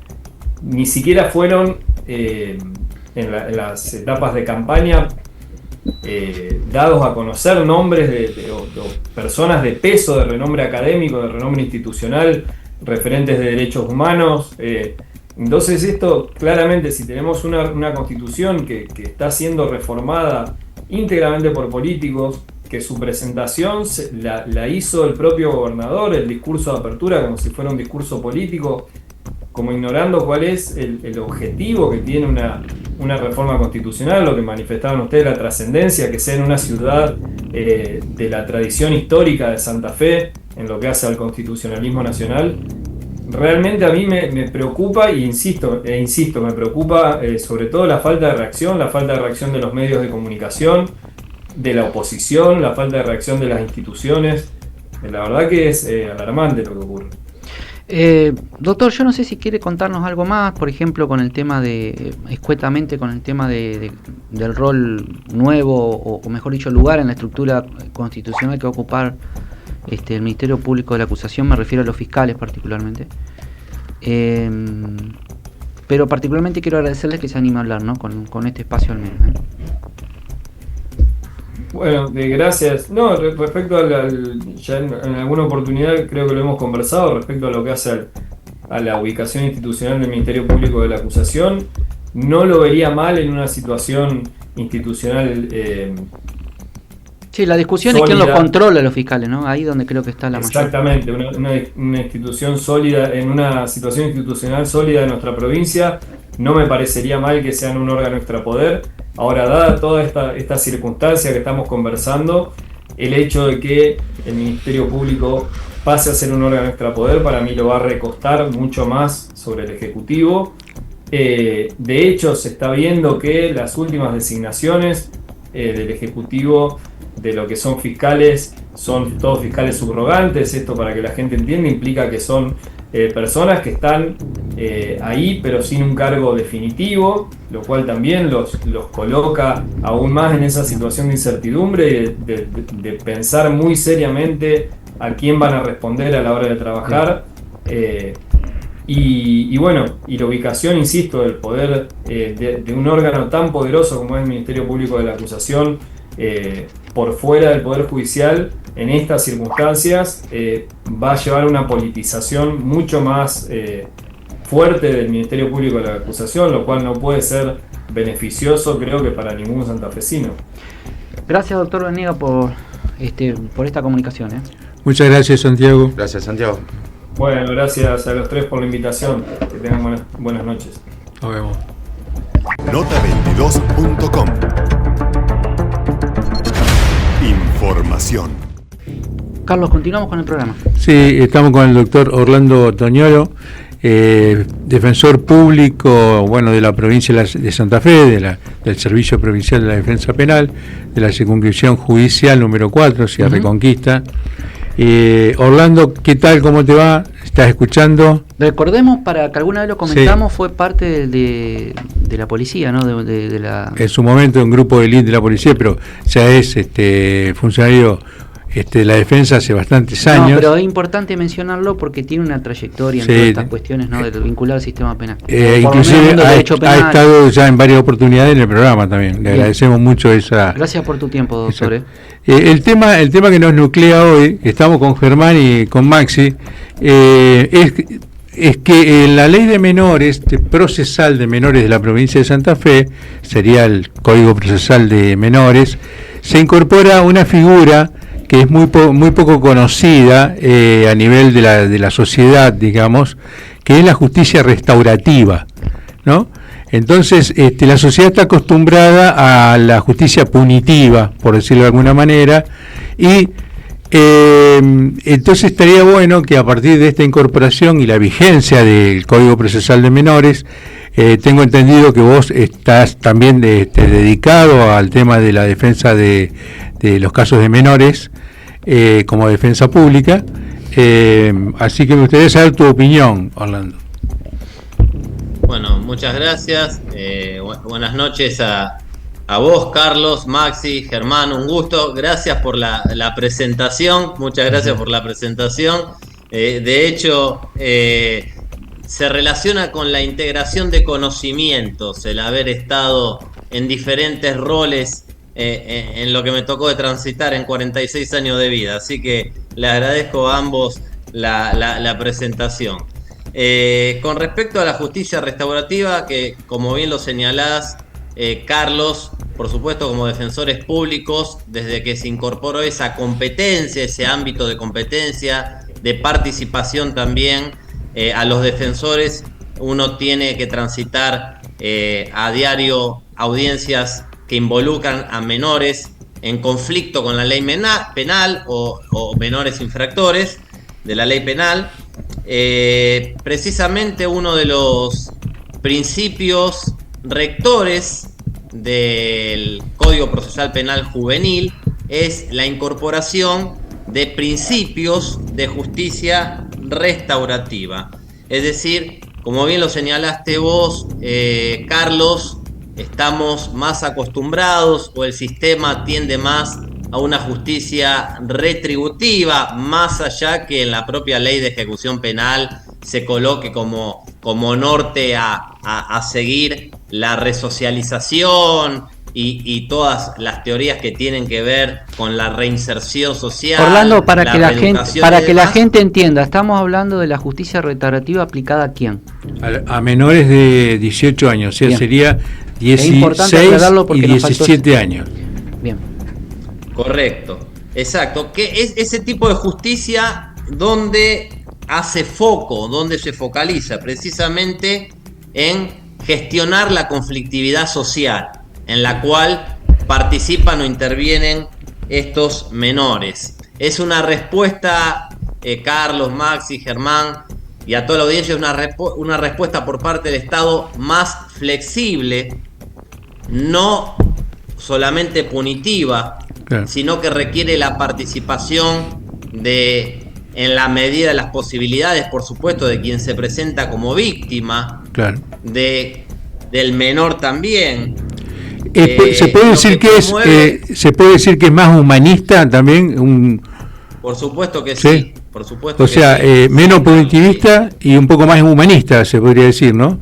ni siquiera fueron en las etapas de campaña dados a conocer nombres de personas de peso, de renombre académico, de renombre institucional, referentes de derechos humanos. Entonces esto, claramente, si tenemos una constitución que está siendo reformada íntegramente por políticos, que su presentación la hizo el propio gobernador, el discurso de apertura como si fuera un discurso político, como ignorando cuál es el objetivo que tiene una reforma constitucional, lo que manifestaban ustedes, la trascendencia, que sea en una ciudad de la tradición histórica de Santa Fe, en lo que hace al constitucionalismo nacional. Realmente a mí me preocupa, e insisto, me preocupa sobre todo la falta de reacción de los medios de comunicación, de la oposición, la falta de reacción de las instituciones. La verdad que es alarmante lo que ocurre. Doctor, yo no sé si quiere contarnos algo más, por ejemplo, con el tema escuetamente con el tema del rol nuevo, o mejor dicho, lugar en la estructura constitucional que va a ocupar el Ministerio Público de la Acusación, me refiero a los fiscales particularmente. Pero particularmente quiero agradecerles que se anime a hablar, ¿no? con este espacio al menos. Bueno, gracias. No, respecto ya en alguna oportunidad creo que lo hemos conversado, respecto a lo que hace a la ubicación institucional del Ministerio Público de la Acusación, no lo vería mal en una situación institucional sí, la discusión sólida. Es quién lo controla, los fiscales, ¿no? Ahí donde creo que está la mayor. Exactamente, una institución sólida, en una situación institucional sólida de nuestra provincia, no me parecería mal que sean un órgano extrapoder. Ahora, dada toda esta circunstancia que estamos conversando, el hecho de que el Ministerio Público pase a ser un órgano extrapoder, para mí lo va a recostar mucho más sobre el Ejecutivo. De hecho, se está viendo que las últimas designaciones del Ejecutivo de lo que son fiscales son todos fiscales subrogantes. Esto, para que la gente entienda, implica que son personas que están ahí pero sin un cargo definitivo, lo cual también los coloca aún más en esa situación de incertidumbre y de pensar muy seriamente a quién van a responder a la hora de trabajar. Y bueno, y la ubicación, insisto, del poder de un órgano tan poderoso como es el Ministerio Público de la Acusación por fuera del Poder Judicial, en estas circunstancias va a llevar una politización mucho más fuerte del Ministerio Público de la Acusación, lo cual no puede ser beneficioso, creo que para ningún santafesino. Gracias, doctor Venegas, por esta comunicación. Muchas gracias, Santiago. Gracias, Santiago. Bueno, gracias a los tres por la invitación. Que tengan buenas noches. Nos vemos. Nota22.com. Información. Carlos, continuamos con el programa. Sí, estamos con el doctor Orlando Toñolo, defensor público, de la provincia de Santa Fe, del Servicio Provincial de la Defensa Penal, de la circunscripción judicial número 4, Ciudad Reconquista. Orlando, ¿qué tal? ¿Cómo te va? ¿Estás escuchando? Recordemos, para que alguna vez lo comentamos, sí. Fue parte de la policía, ¿no? De la... En su momento un grupo de élite de la policía, pero ya es funcionario de la defensa hace bastantes años. No, pero es importante mencionarlo porque tiene una trayectoria en todas estas cuestiones, ¿no? De vincular al sistema penal. Inclusive ha estado ya en varias oportunidades en el programa también. Le agradecemos mucho esa... Gracias por tu tiempo, doctor. El tema que nos nuclea hoy, estamos con Germán y con Maxi, es que en la ley de menores, procesal de menores de la provincia de Santa Fe, sería el Código Procesal de Menores, se incorpora una figura que es muy poco conocida a nivel de la sociedad, digamos, que es la justicia restaurativa, ¿no? Entonces, la sociedad está acostumbrada a la justicia punitiva, por decirlo de alguna manera, y entonces estaría bueno que a partir de esta incorporación y la vigencia del Código Procesal de Menores, tengo entendido que vos estás también dedicado al tema de la defensa de los casos de menores como defensa pública, así que me gustaría saber tu opinión, Orlando. Bueno, muchas gracias. Buenas noches a vos, Carlos, Maxi, Germán, un gusto. Gracias por la presentación. Muchas gracias por la presentación. De hecho, se relaciona con la integración de conocimientos, el haber estado en diferentes roles en lo que me tocó de transitar en 46 años de vida. Así que le agradezco a ambos la presentación. Con respecto a la justicia restaurativa, que como bien lo señalás, Carlos, por supuesto como defensores públicos, desde que se incorporó esa competencia, ese ámbito de competencia, de participación también, a los defensores uno tiene que transitar a diario audiencias que involucran a menores en conflicto con la ley penal o menores infractores de la ley penal. Precisamente uno de los principios rectores del Código Procesal Penal Juvenil es la incorporación de principios de justicia restaurativa. Es decir, como bien lo señalaste vos, Carlos, estamos más acostumbrados, o el sistema tiende más a una justicia retributiva, más allá que en la propia ley de ejecución penal se coloque como norte a seguir la resocialización y todas las teorías que tienen que ver con la reinserción social. Orlando, para que la gente entienda, estamos hablando de la justicia restaurativa aplicada ¿a quién? A menores de 18 años, o sea, Bien. sería Es importante 16 aclararlo porque y nos faltó 17 años. Bien. Correcto, exacto. Que es ese tipo de justicia donde hace foco, donde se focaliza precisamente en gestionar la conflictividad social, en la cual participan o intervienen estos menores. Es una respuesta, Carlos, Maxi, Germán y a toda la audiencia, una respuesta por parte del Estado más flexible, no solamente punitiva, Claro. sino que requiere la participación en la medida de las posibilidades, por supuesto, de quien se presenta como víctima, Claro. del menor también. Se puede decir se puede decir que es más humanista también, Por supuesto que ¿sí? sí, por supuesto. O sea, menos punitivista y un poco más humanista, se podría decir, ¿no?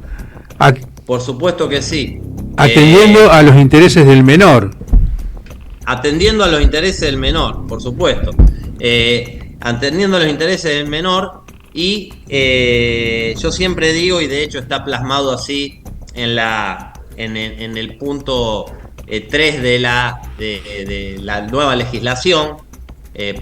Por supuesto que sí. Atendiendo a los intereses del menor. Atendiendo a los intereses del menor, por supuesto. Atendiendo a los intereses del menor, y yo siempre digo, y de hecho está plasmado así en el punto 3 de la nueva legislación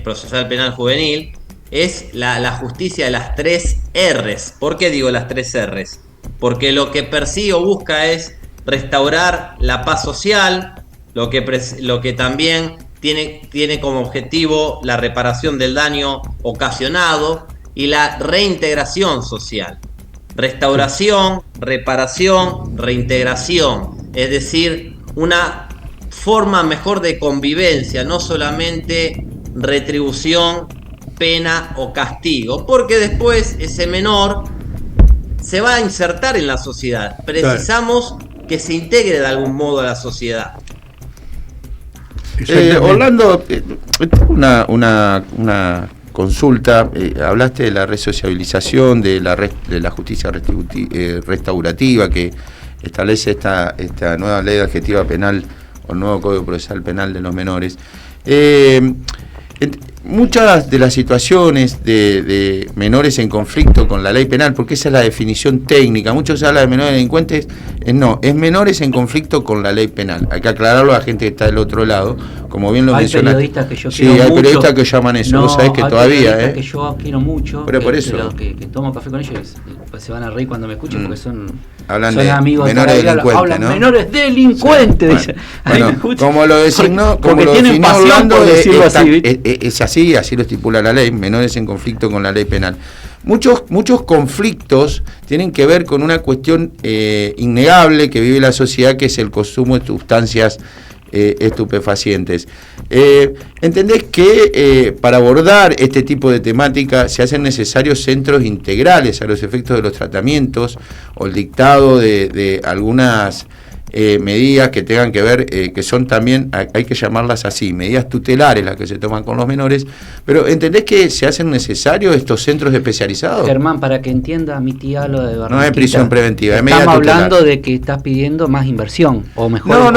procesal penal juvenil, es la justicia de las 3 R's. ¿Por qué digo las 3 R's? Porque lo que persigue o busca es restaurar la paz social, lo que también tiene como objetivo la reparación del daño ocasionado y la reintegración social. Restauración, reparación, reintegración, es decir, una forma mejor de convivencia, no solamente retribución, pena o castigo, porque después ese menor se va a insertar en la sociedad. Precisamos que se integre de algún modo a la sociedad. Orlando, una consulta. Hablaste de la resociabilización, de la justicia restaurativa que establece esta nueva ley de adjetiva penal o el nuevo Código Procesal Penal de los menores. Muchas de las situaciones de menores en conflicto con la ley penal, porque esa es la definición técnica, muchos hablan de menores delincuentes, no, es menores en conflicto con la ley penal. Hay que aclararlo a la gente que está del otro lado, como bien lo mencionaste. Hay periodistas que yo sí, quiero hay mucho. periodistas que llaman eso, No, vos sabés que hay todavía, periodistas que yo quiero mucho, pero por eso que tomo café con ellos, pues se van a reír cuando me escuchen porque son de amigos menores de delincuentes, hablan ¿no? menores delincuentes, Sí. dicen. Ahí me escuchan. Como lo designó, como porque lo tienen definió pasión Orlando, por decirlo así, ¿viste? es así lo estipula la ley, menores en conflicto con la ley penal. Muchos conflictos tienen que ver con una cuestión innegable que vive la sociedad, que es el consumo de sustancias estupefacientes. ¿Entendés que para abordar este tipo de temática se hacen necesarios centros integrales a los efectos de los tratamientos o el dictado de algunas medidas que tengan que ver, que son también, hay que llamarlas así, medidas tutelares las que se toman con los menores, pero ¿entendés que se hacen necesarios estos centros especializados? Germán, para que entienda mi tía lo de Barranquita, No es prisión preventiva, es medida estamos tutelar. hablando de que estás pidiendo más inversión, o mejor, porque a lo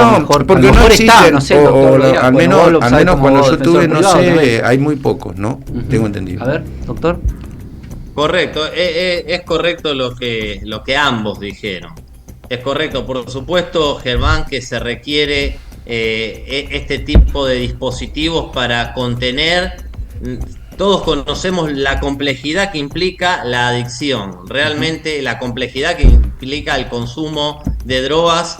no mejor existe, está, no sé, el doctor lo dirá. al Bueno, vos lo menos sabés como cuando yo defensor tuve, no privado sé, también. hay muy pocos, ¿no? Uh-huh. Tengo entendido. A ver, doctor. Correcto, es correcto lo que ambos dijeron. Es correcto, por supuesto, Germán, que se requiere este tipo de dispositivos para contener. Todos conocemos la complejidad que implica la adicción, realmente la complejidad que implica el consumo de drogas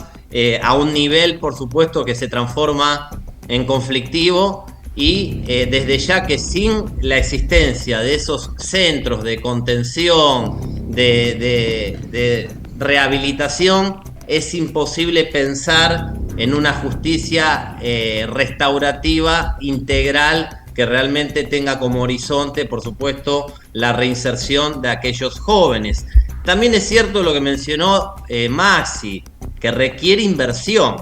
a un nivel, por supuesto, que se transforma en conflictivo. Y desde ya que sin la existencia de esos centros de contención, de rehabilitación, es imposible pensar en una justicia restaurativa, integral, que realmente tenga como horizonte, por supuesto, la reinserción de aquellos jóvenes. También es cierto lo que mencionó Maxi, que requiere inversión.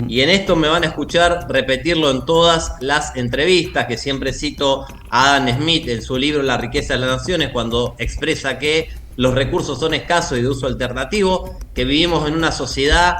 Y en esto me van a escuchar repetirlo en todas las entrevistas, que siempre cito a Adam Smith en su libro La riqueza de las naciones, cuando expresa que los recursos son escasos y de uso alternativo, que vivimos en una sociedad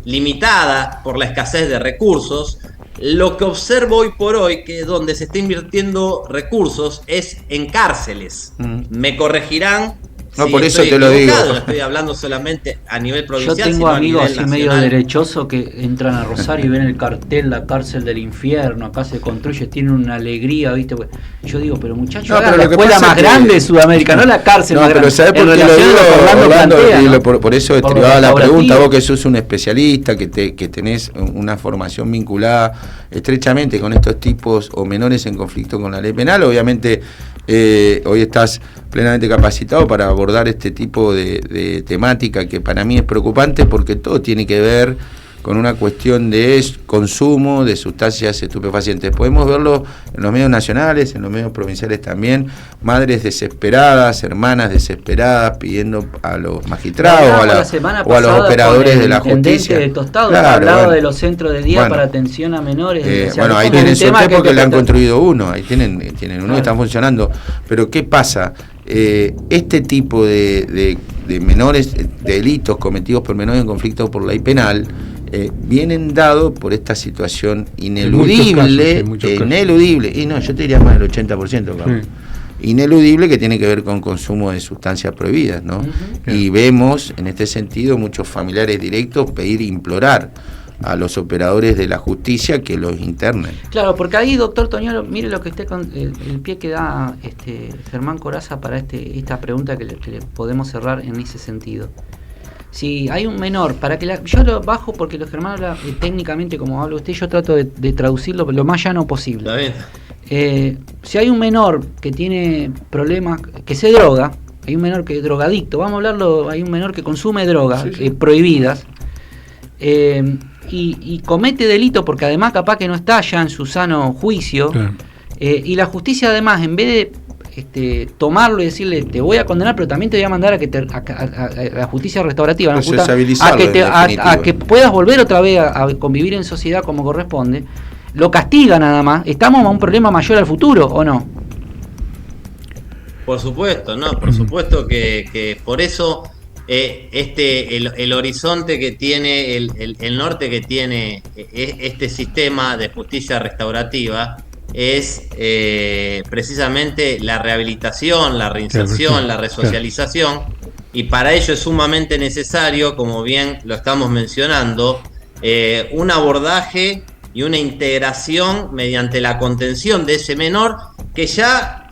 limitada por la escasez de recursos. Lo que observo hoy por hoy, que donde se está invirtiendo recursos, es en cárceles. Me corregirán. No, sí, por eso te lo digo. No estoy hablando solamente a nivel provincial. Yo tengo sino amigos a así nivel medio nacional. derechosos que entran a Rosario y ven el cartel, la cárcel del infierno, acá se construye, tienen una alegría, ¿viste? Yo digo, pero muchachos, No, hagan pero la lo que escuela pasa más es que- grande de Sudamérica, no la cárcel más No, pero grande. ¿sabes por En qué lo relación digo, a lo que Orlando Orlando? plantea, Y ¿no? por eso Por lo estribaba la pregunta, restaurativo. vos que sos un especialista, que tenés una formación vinculada estrechamente con estos tipos o menores en conflicto con la ley penal, obviamente hoy estás plenamente capacitado para abordar este tipo de temática que para mí es preocupante, porque todo tiene que ver con una cuestión de consumo de sustancias estupefacientes. Podemos verlo en los medios nacionales, en los medios provinciales también, madres desesperadas, hermanas desesperadas pidiendo a los magistrados o a los operadores de la justicia. De Tostado, Claro, hablaba bueno. de los centros de día Bueno. para atención a menores. O sea, Bueno, ahí es un tienen tema suerte que hay porque que le han tratar. construido uno, ahí tienen uno Claro. que están funcionando. Pero ¿qué pasa? Este tipo de menores, de delitos cometidos por menores en conflicto por ley penal, vienen dados por esta situación ineludible, En muchos casos. ineludible, y no, yo te diría más del 80%, Carlos. Sí. Ineludible, que tiene que ver con consumo de sustancias prohibidas, ¿no? Y vemos en este sentido muchos familiares directos implorar a los operadores de la justicia que los internen. Claro, porque ahí, doctor Toñolo, mire lo que esté con el pie que da Germán Corazza para esta pregunta que le podemos cerrar en ese sentido. Si hay un menor, yo lo bajo porque lo Germán habla técnicamente como habla usted, yo trato de traducirlo lo más llano posible. Está bien. Si hay un menor que tiene problemas, que se droga, hay un menor que es drogadicto, vamos a hablarlo, hay un menor que consume drogas prohibidas, y comete delito porque además capaz que no está ya en su sano juicio, Claro. y la justicia además, en vez de tomarlo y decirle te voy a condenar, pero también te voy a mandar a la justicia restaurativa, ¿no? Resociabilizarlo, en definitiva. a que puedas volver otra vez a convivir en sociedad como corresponde, lo castiga nada más. ¿Estamos a un problema mayor al futuro o no? Por supuesto, no, por supuesto que por eso el horizonte que tiene, el norte que tiene este sistema de justicia restaurativa es precisamente la rehabilitación, la reinserción, la resocialización, y para ello es sumamente necesario, como bien lo estamos mencionando, un abordaje y una integración mediante la contención de ese menor, que ya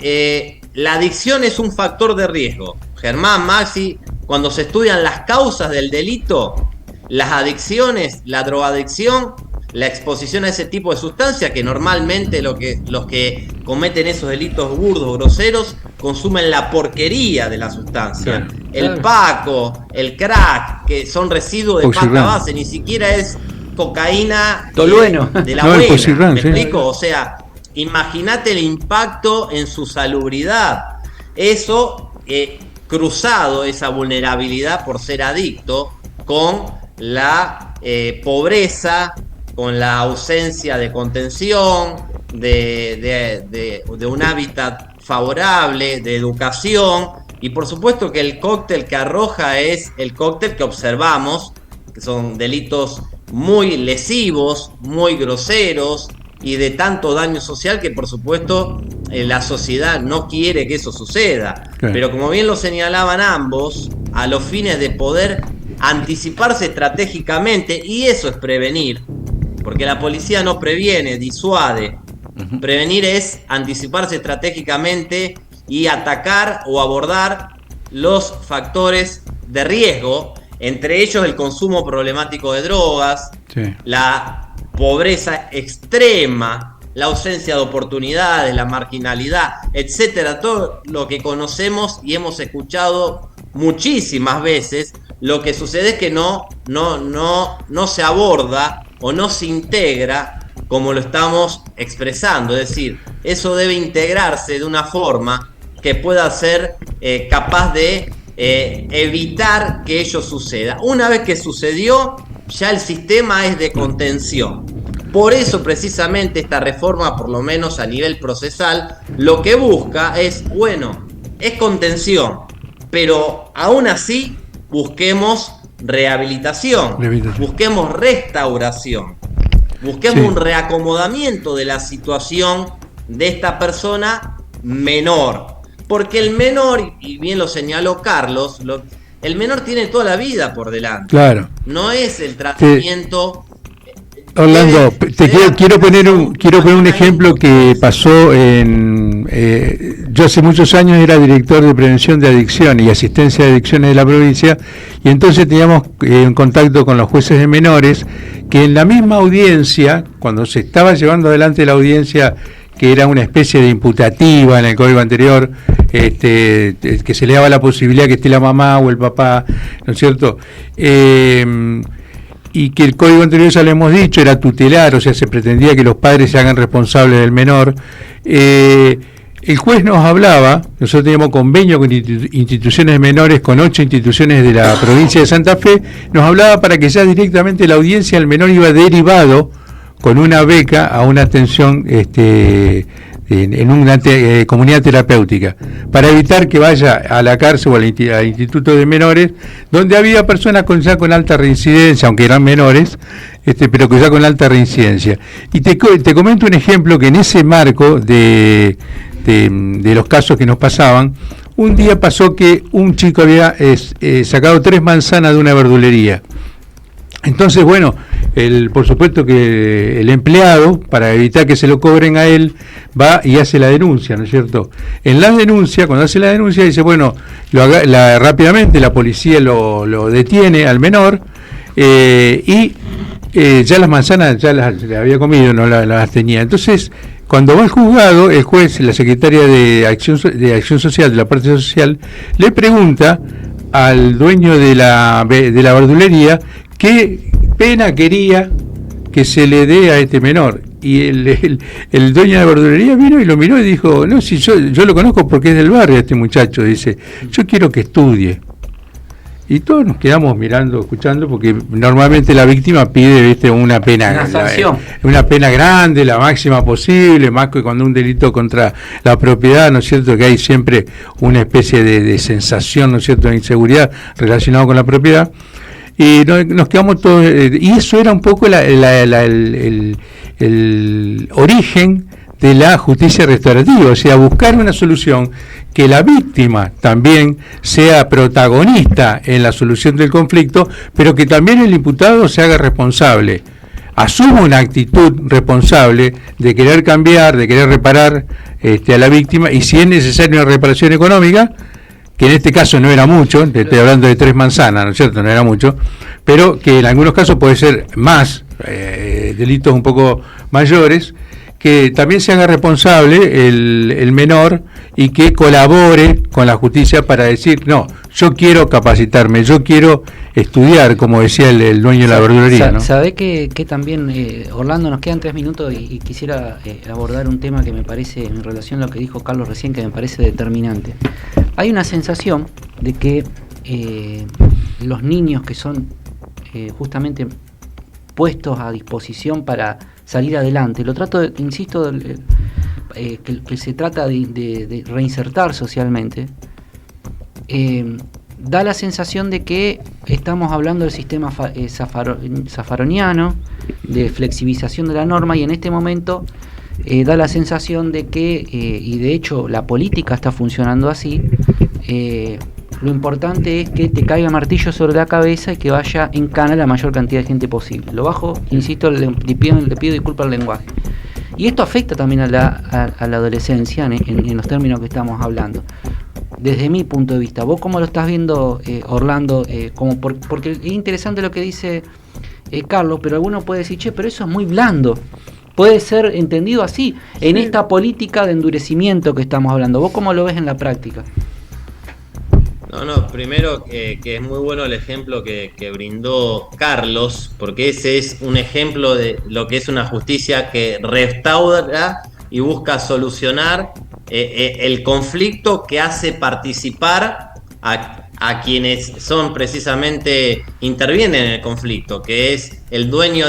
la adicción es un factor de riesgo. Germán, Maxi, cuando se estudian las causas del delito, las adicciones, la drogadicción, la exposición a ese tipo de sustancias, que normalmente los que cometen esos delitos burdos, groseros, consumen la porquería de la sustancia. Claro. El paco, el crack, que son residuos de Poxirrán. pasta base, ni siquiera es cocaína Tolueno. de la No, el buena. Poxirrán, ¿Me sí. explico? O sea, imagínate el impacto en su salubridad. Eso, cruzado esa vulnerabilidad por ser adicto con la pobreza, con la ausencia de contención, de un hábitat favorable, de educación, y por supuesto que el cóctel que arroja es el cóctel que observamos, que son delitos muy lesivos, muy groseros y de tanto daño social, que por supuesto la sociedad no quiere que eso suceda. Claro. Pero como bien lo señalaban ambos, a los fines de poder anticiparse estratégicamente, y eso es prevenir, porque la policía no previene, disuade. Prevenir es anticiparse estratégicamente y atacar o abordar los factores de riesgo, entre ellos el consumo problemático de drogas, Sí. la pobreza extrema, la ausencia de oportunidades, la marginalidad, etcétera, todo lo que conocemos y hemos escuchado muchísimas veces. Lo que sucede es que no se aborda o no se integra como lo estamos expresando. Es decir, eso debe integrarse de una forma que pueda ser capaz de evitar que ello suceda. Una vez que sucedió, ya el sistema es de contención. Por eso precisamente esta reforma, por lo menos a nivel procesal, lo que busca es, bueno, es contención, pero aún así busquemos rehabilitación, busquemos restauración, busquemos un reacomodamiento de la situación de esta persona menor. Porque el menor, y bien lo señaló Carlos, el menor tiene toda la vida por delante. Claro. No es el tratamiento... Orlando, quiero poner un ejemplo que pasó yo hace muchos años era director de prevención de adicción y asistencia de adicciones de la provincia, y entonces teníamos en contacto con los jueces de menores que en la misma audiencia, cuando se estaba llevando adelante la audiencia, que era una especie de imputativa en el código anterior, que se le daba la posibilidad que esté la mamá o el papá, ¿no es cierto?, y que el código anterior, ya lo hemos dicho, era tutelar, o sea, se pretendía que los padres se hagan responsables del menor. El juez nos hablaba, nosotros teníamos convenio con instituciones menores, con 8 instituciones de la provincia de Santa Fe, nos hablaba para que ya directamente la audiencia del menor iba derivado con una beca a una atención en una comunidad terapéutica, para evitar que vaya a la cárcel o al instituto de menores, donde había personas ya con alta reincidencia, aunque eran menores, pero que ya con alta reincidencia. Y te comento un ejemplo que en ese marco de los casos que nos pasaban, un día pasó que un chico había sacado 3 manzanas de una verdulería. Entonces, bueno, por supuesto que el empleado, para evitar que se lo cobren a él, va y hace la denuncia, ¿no es cierto? En la denuncia, cuando hace la denuncia, dice, bueno, rápidamente la policía lo detiene al menor, y ya las manzanas ya las había comido, no las tenía. Entonces, cuando va al juzgado, el juez, la secretaria de Acción Social, de la parte social, le pregunta al dueño de la verdulería qué pena quería que se le dé a este menor. Y el dueño de la verdulería vino y lo miró y dijo, no, si yo lo conozco porque es del barrio este muchacho, dice, yo quiero que estudie. Y todos nos quedamos mirando, escuchando, porque normalmente la víctima pide, ¿viste?, una pena, una pena grande, la máxima posible, más que cuando un delito contra la propiedad, ¿no es cierto?, que hay siempre una especie de sensación, ¿no es cierto?, de inseguridad relacionada con la propiedad. Y nos quedamos todos, y eso era un poco el origen de la justicia restaurativa, o sea, buscar una solución que la víctima también sea protagonista en la solución del conflicto, pero que también el imputado se haga responsable, asuma una actitud responsable de querer cambiar, de querer reparar a la víctima, y si es necesaria una reparación económica, que en este caso no era mucho, te estoy hablando de 3 manzanas, ¿no es cierto?, no era mucho, pero que en algunos casos puede ser más, delitos un poco mayores, que también se haga responsable el menor y que colabore con la justicia para decir, no, yo quiero capacitarme, yo quiero estudiar, como decía el dueño de la verdulería, ¿no? ¿Sabe que también, Orlando, nos quedan 3 minutos y quisiera abordar un tema que me parece, en relación a lo que dijo Carlos recién, que me parece determinante? Hay una sensación de que los niños que son justamente puestos a disposición para salir adelante, insisto, que se trata de reinsertar socialmente, da la sensación de que estamos hablando del sistema zafaroniano, de flexibilización de la norma, y en este momento da la sensación de que, y de hecho la política está funcionando así, lo importante es que te caiga martillo sobre la cabeza y que vaya en cana la mayor cantidad de gente posible. Lo bajo, insisto, le pido disculpas al lenguaje. Y esto afecta también a la adolescencia en los términos que estamos hablando. Desde mi punto de vista, ¿vos cómo lo estás viendo, Orlando? Porque es interesante lo que dice Carlos, pero alguno puede decir, che, pero eso es muy blando. Puede ser entendido así, en esta política de endurecimiento que estamos hablando. ¿Vos cómo lo ves en la práctica? No, primero que es muy bueno el ejemplo que brindó Carlos, porque ese es un ejemplo de lo que es una justicia que restaura y busca solucionar el conflicto, que hace participar a quienes son precisamente intervienen en el conflicto, que es el dueño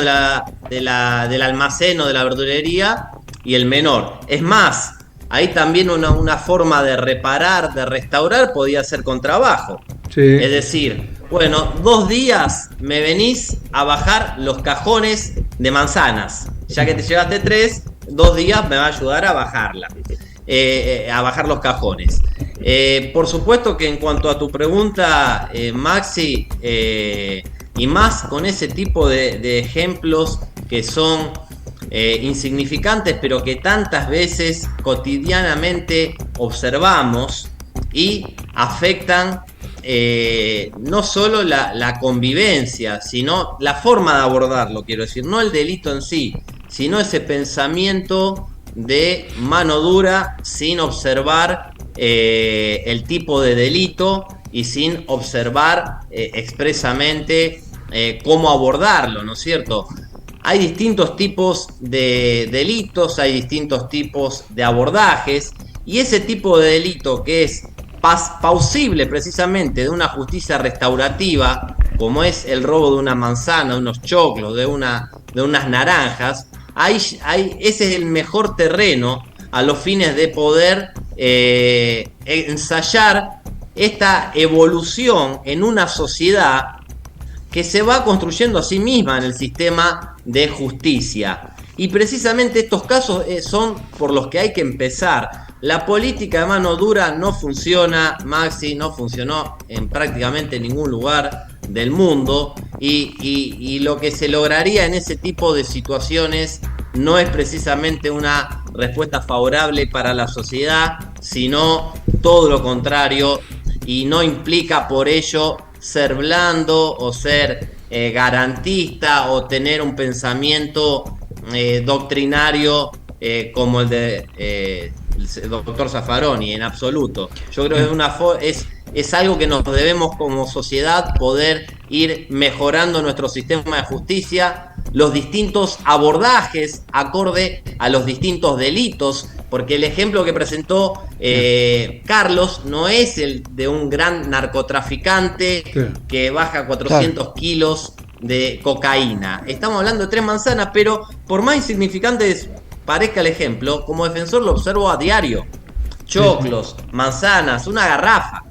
del almacén o de la verdulería y el menor. Es más, ahí también una forma de reparar, de restaurar, podía ser con trabajo. Sí. Es decir, bueno, 2 días me venís a bajar los cajones de manzanas. Ya que te llevaste 3, 2 días me va a ayudar a bajarla. A bajar los cajones. Por supuesto que en cuanto a tu pregunta, Maxi, y más con ese tipo de ejemplos que son insignificantes, pero que tantas veces cotidianamente observamos y afectan no solo la convivencia, sino la forma de abordarlo, quiero decir, no el delito en sí, sino ese pensamiento de mano dura sin observar el tipo de delito y sin observar expresamente cómo abordarlo, ¿no es cierto? Hay distintos tipos de delitos, hay distintos tipos de abordajes, y ese tipo de delito que es pausible precisamente de una justicia restaurativa, como es el robo de una manzana, de unos choclos, de unas naranjas, ese es el mejor terreno a los fines de poder ensayar esta evolución en una sociedad que se va construyendo a sí misma en el sistema de justicia. Y precisamente estos casos son por los que hay que empezar. La política de mano dura no funciona, Maxi, no funcionó en prácticamente ningún lugar del mundo, y lo que se lograría en ese tipo de situaciones no es precisamente una respuesta favorable para la sociedad, sino todo lo contrario, y no implica por ello ser blando o ser garantista o tener un pensamiento doctrinario como el de el doctor Zaffaroni, en absoluto. Yo creo que es algo que nos debemos como sociedad poder ir mejorando nuestro sistema de justicia, los distintos abordajes acorde a los distintos delitos, porque el ejemplo que presentó Carlos no es el de un gran narcotraficante que baja 400 kilos de cocaína. Estamos hablando de 3 manzanas, pero por más insignificantes parezca el ejemplo, como defensor lo observo a diario. Choclos, manzanas, una garrafa.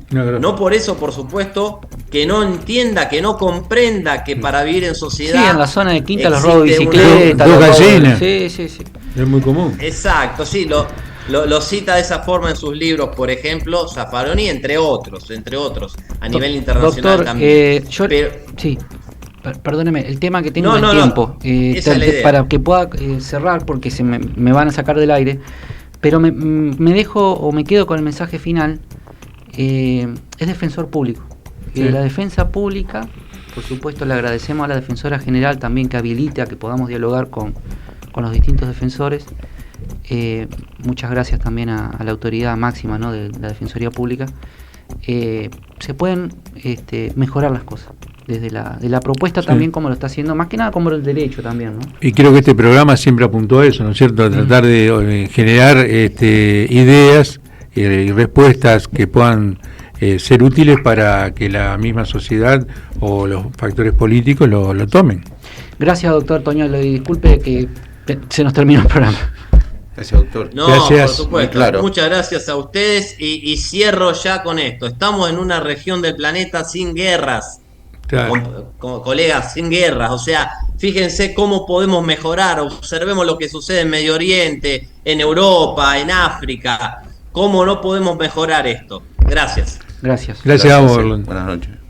No por eso, por supuesto, que no entienda, que no comprenda que para vivir en sociedad... Sí, en la zona de Quinta los robos de bicicleta, dos gallinas. Sí. Es muy común. Exacto, sí, lo cita de esa forma en sus libros, por ejemplo, Zaffaroni, entre otros, a nivel internacional doctor, también. Sí, perdóneme, el tema que tengo no, tiempo, esa es la idea. Para que pueda cerrar, porque me van a sacar del aire, pero me dejo o me quedo con el mensaje final. Es defensor público. Y de la defensa pública, por supuesto, le agradecemos a la defensora general también que habilite a que podamos dialogar con los distintos defensores. Muchas gracias también a la autoridad máxima, ¿no?, de la Defensoría Pública. Se pueden mejorar las cosas desde la propuesta también, como lo está haciendo, más que nada como el derecho también, ¿no? Y creo que este programa siempre apuntó a eso, ¿no es cierto?, a tratar de generar ideas y respuestas que puedan ser útiles para que la misma sociedad o los factores políticos lo tomen. Gracias, doctor Toñolo, y disculpe que se nos terminó el programa. Gracias, doctor. No, gracias. Por supuesto. Claro. Muchas gracias a ustedes y cierro ya con esto. Estamos en una región del planeta sin guerras. Claro. colegas, sin guerras. O sea, fíjense cómo podemos mejorar. Observemos lo que sucede en Medio Oriente, en Europa, en África. ¿Cómo no podemos mejorar esto? Gracias. Gracias. Gracias a vos, Orlando. Buenas noches.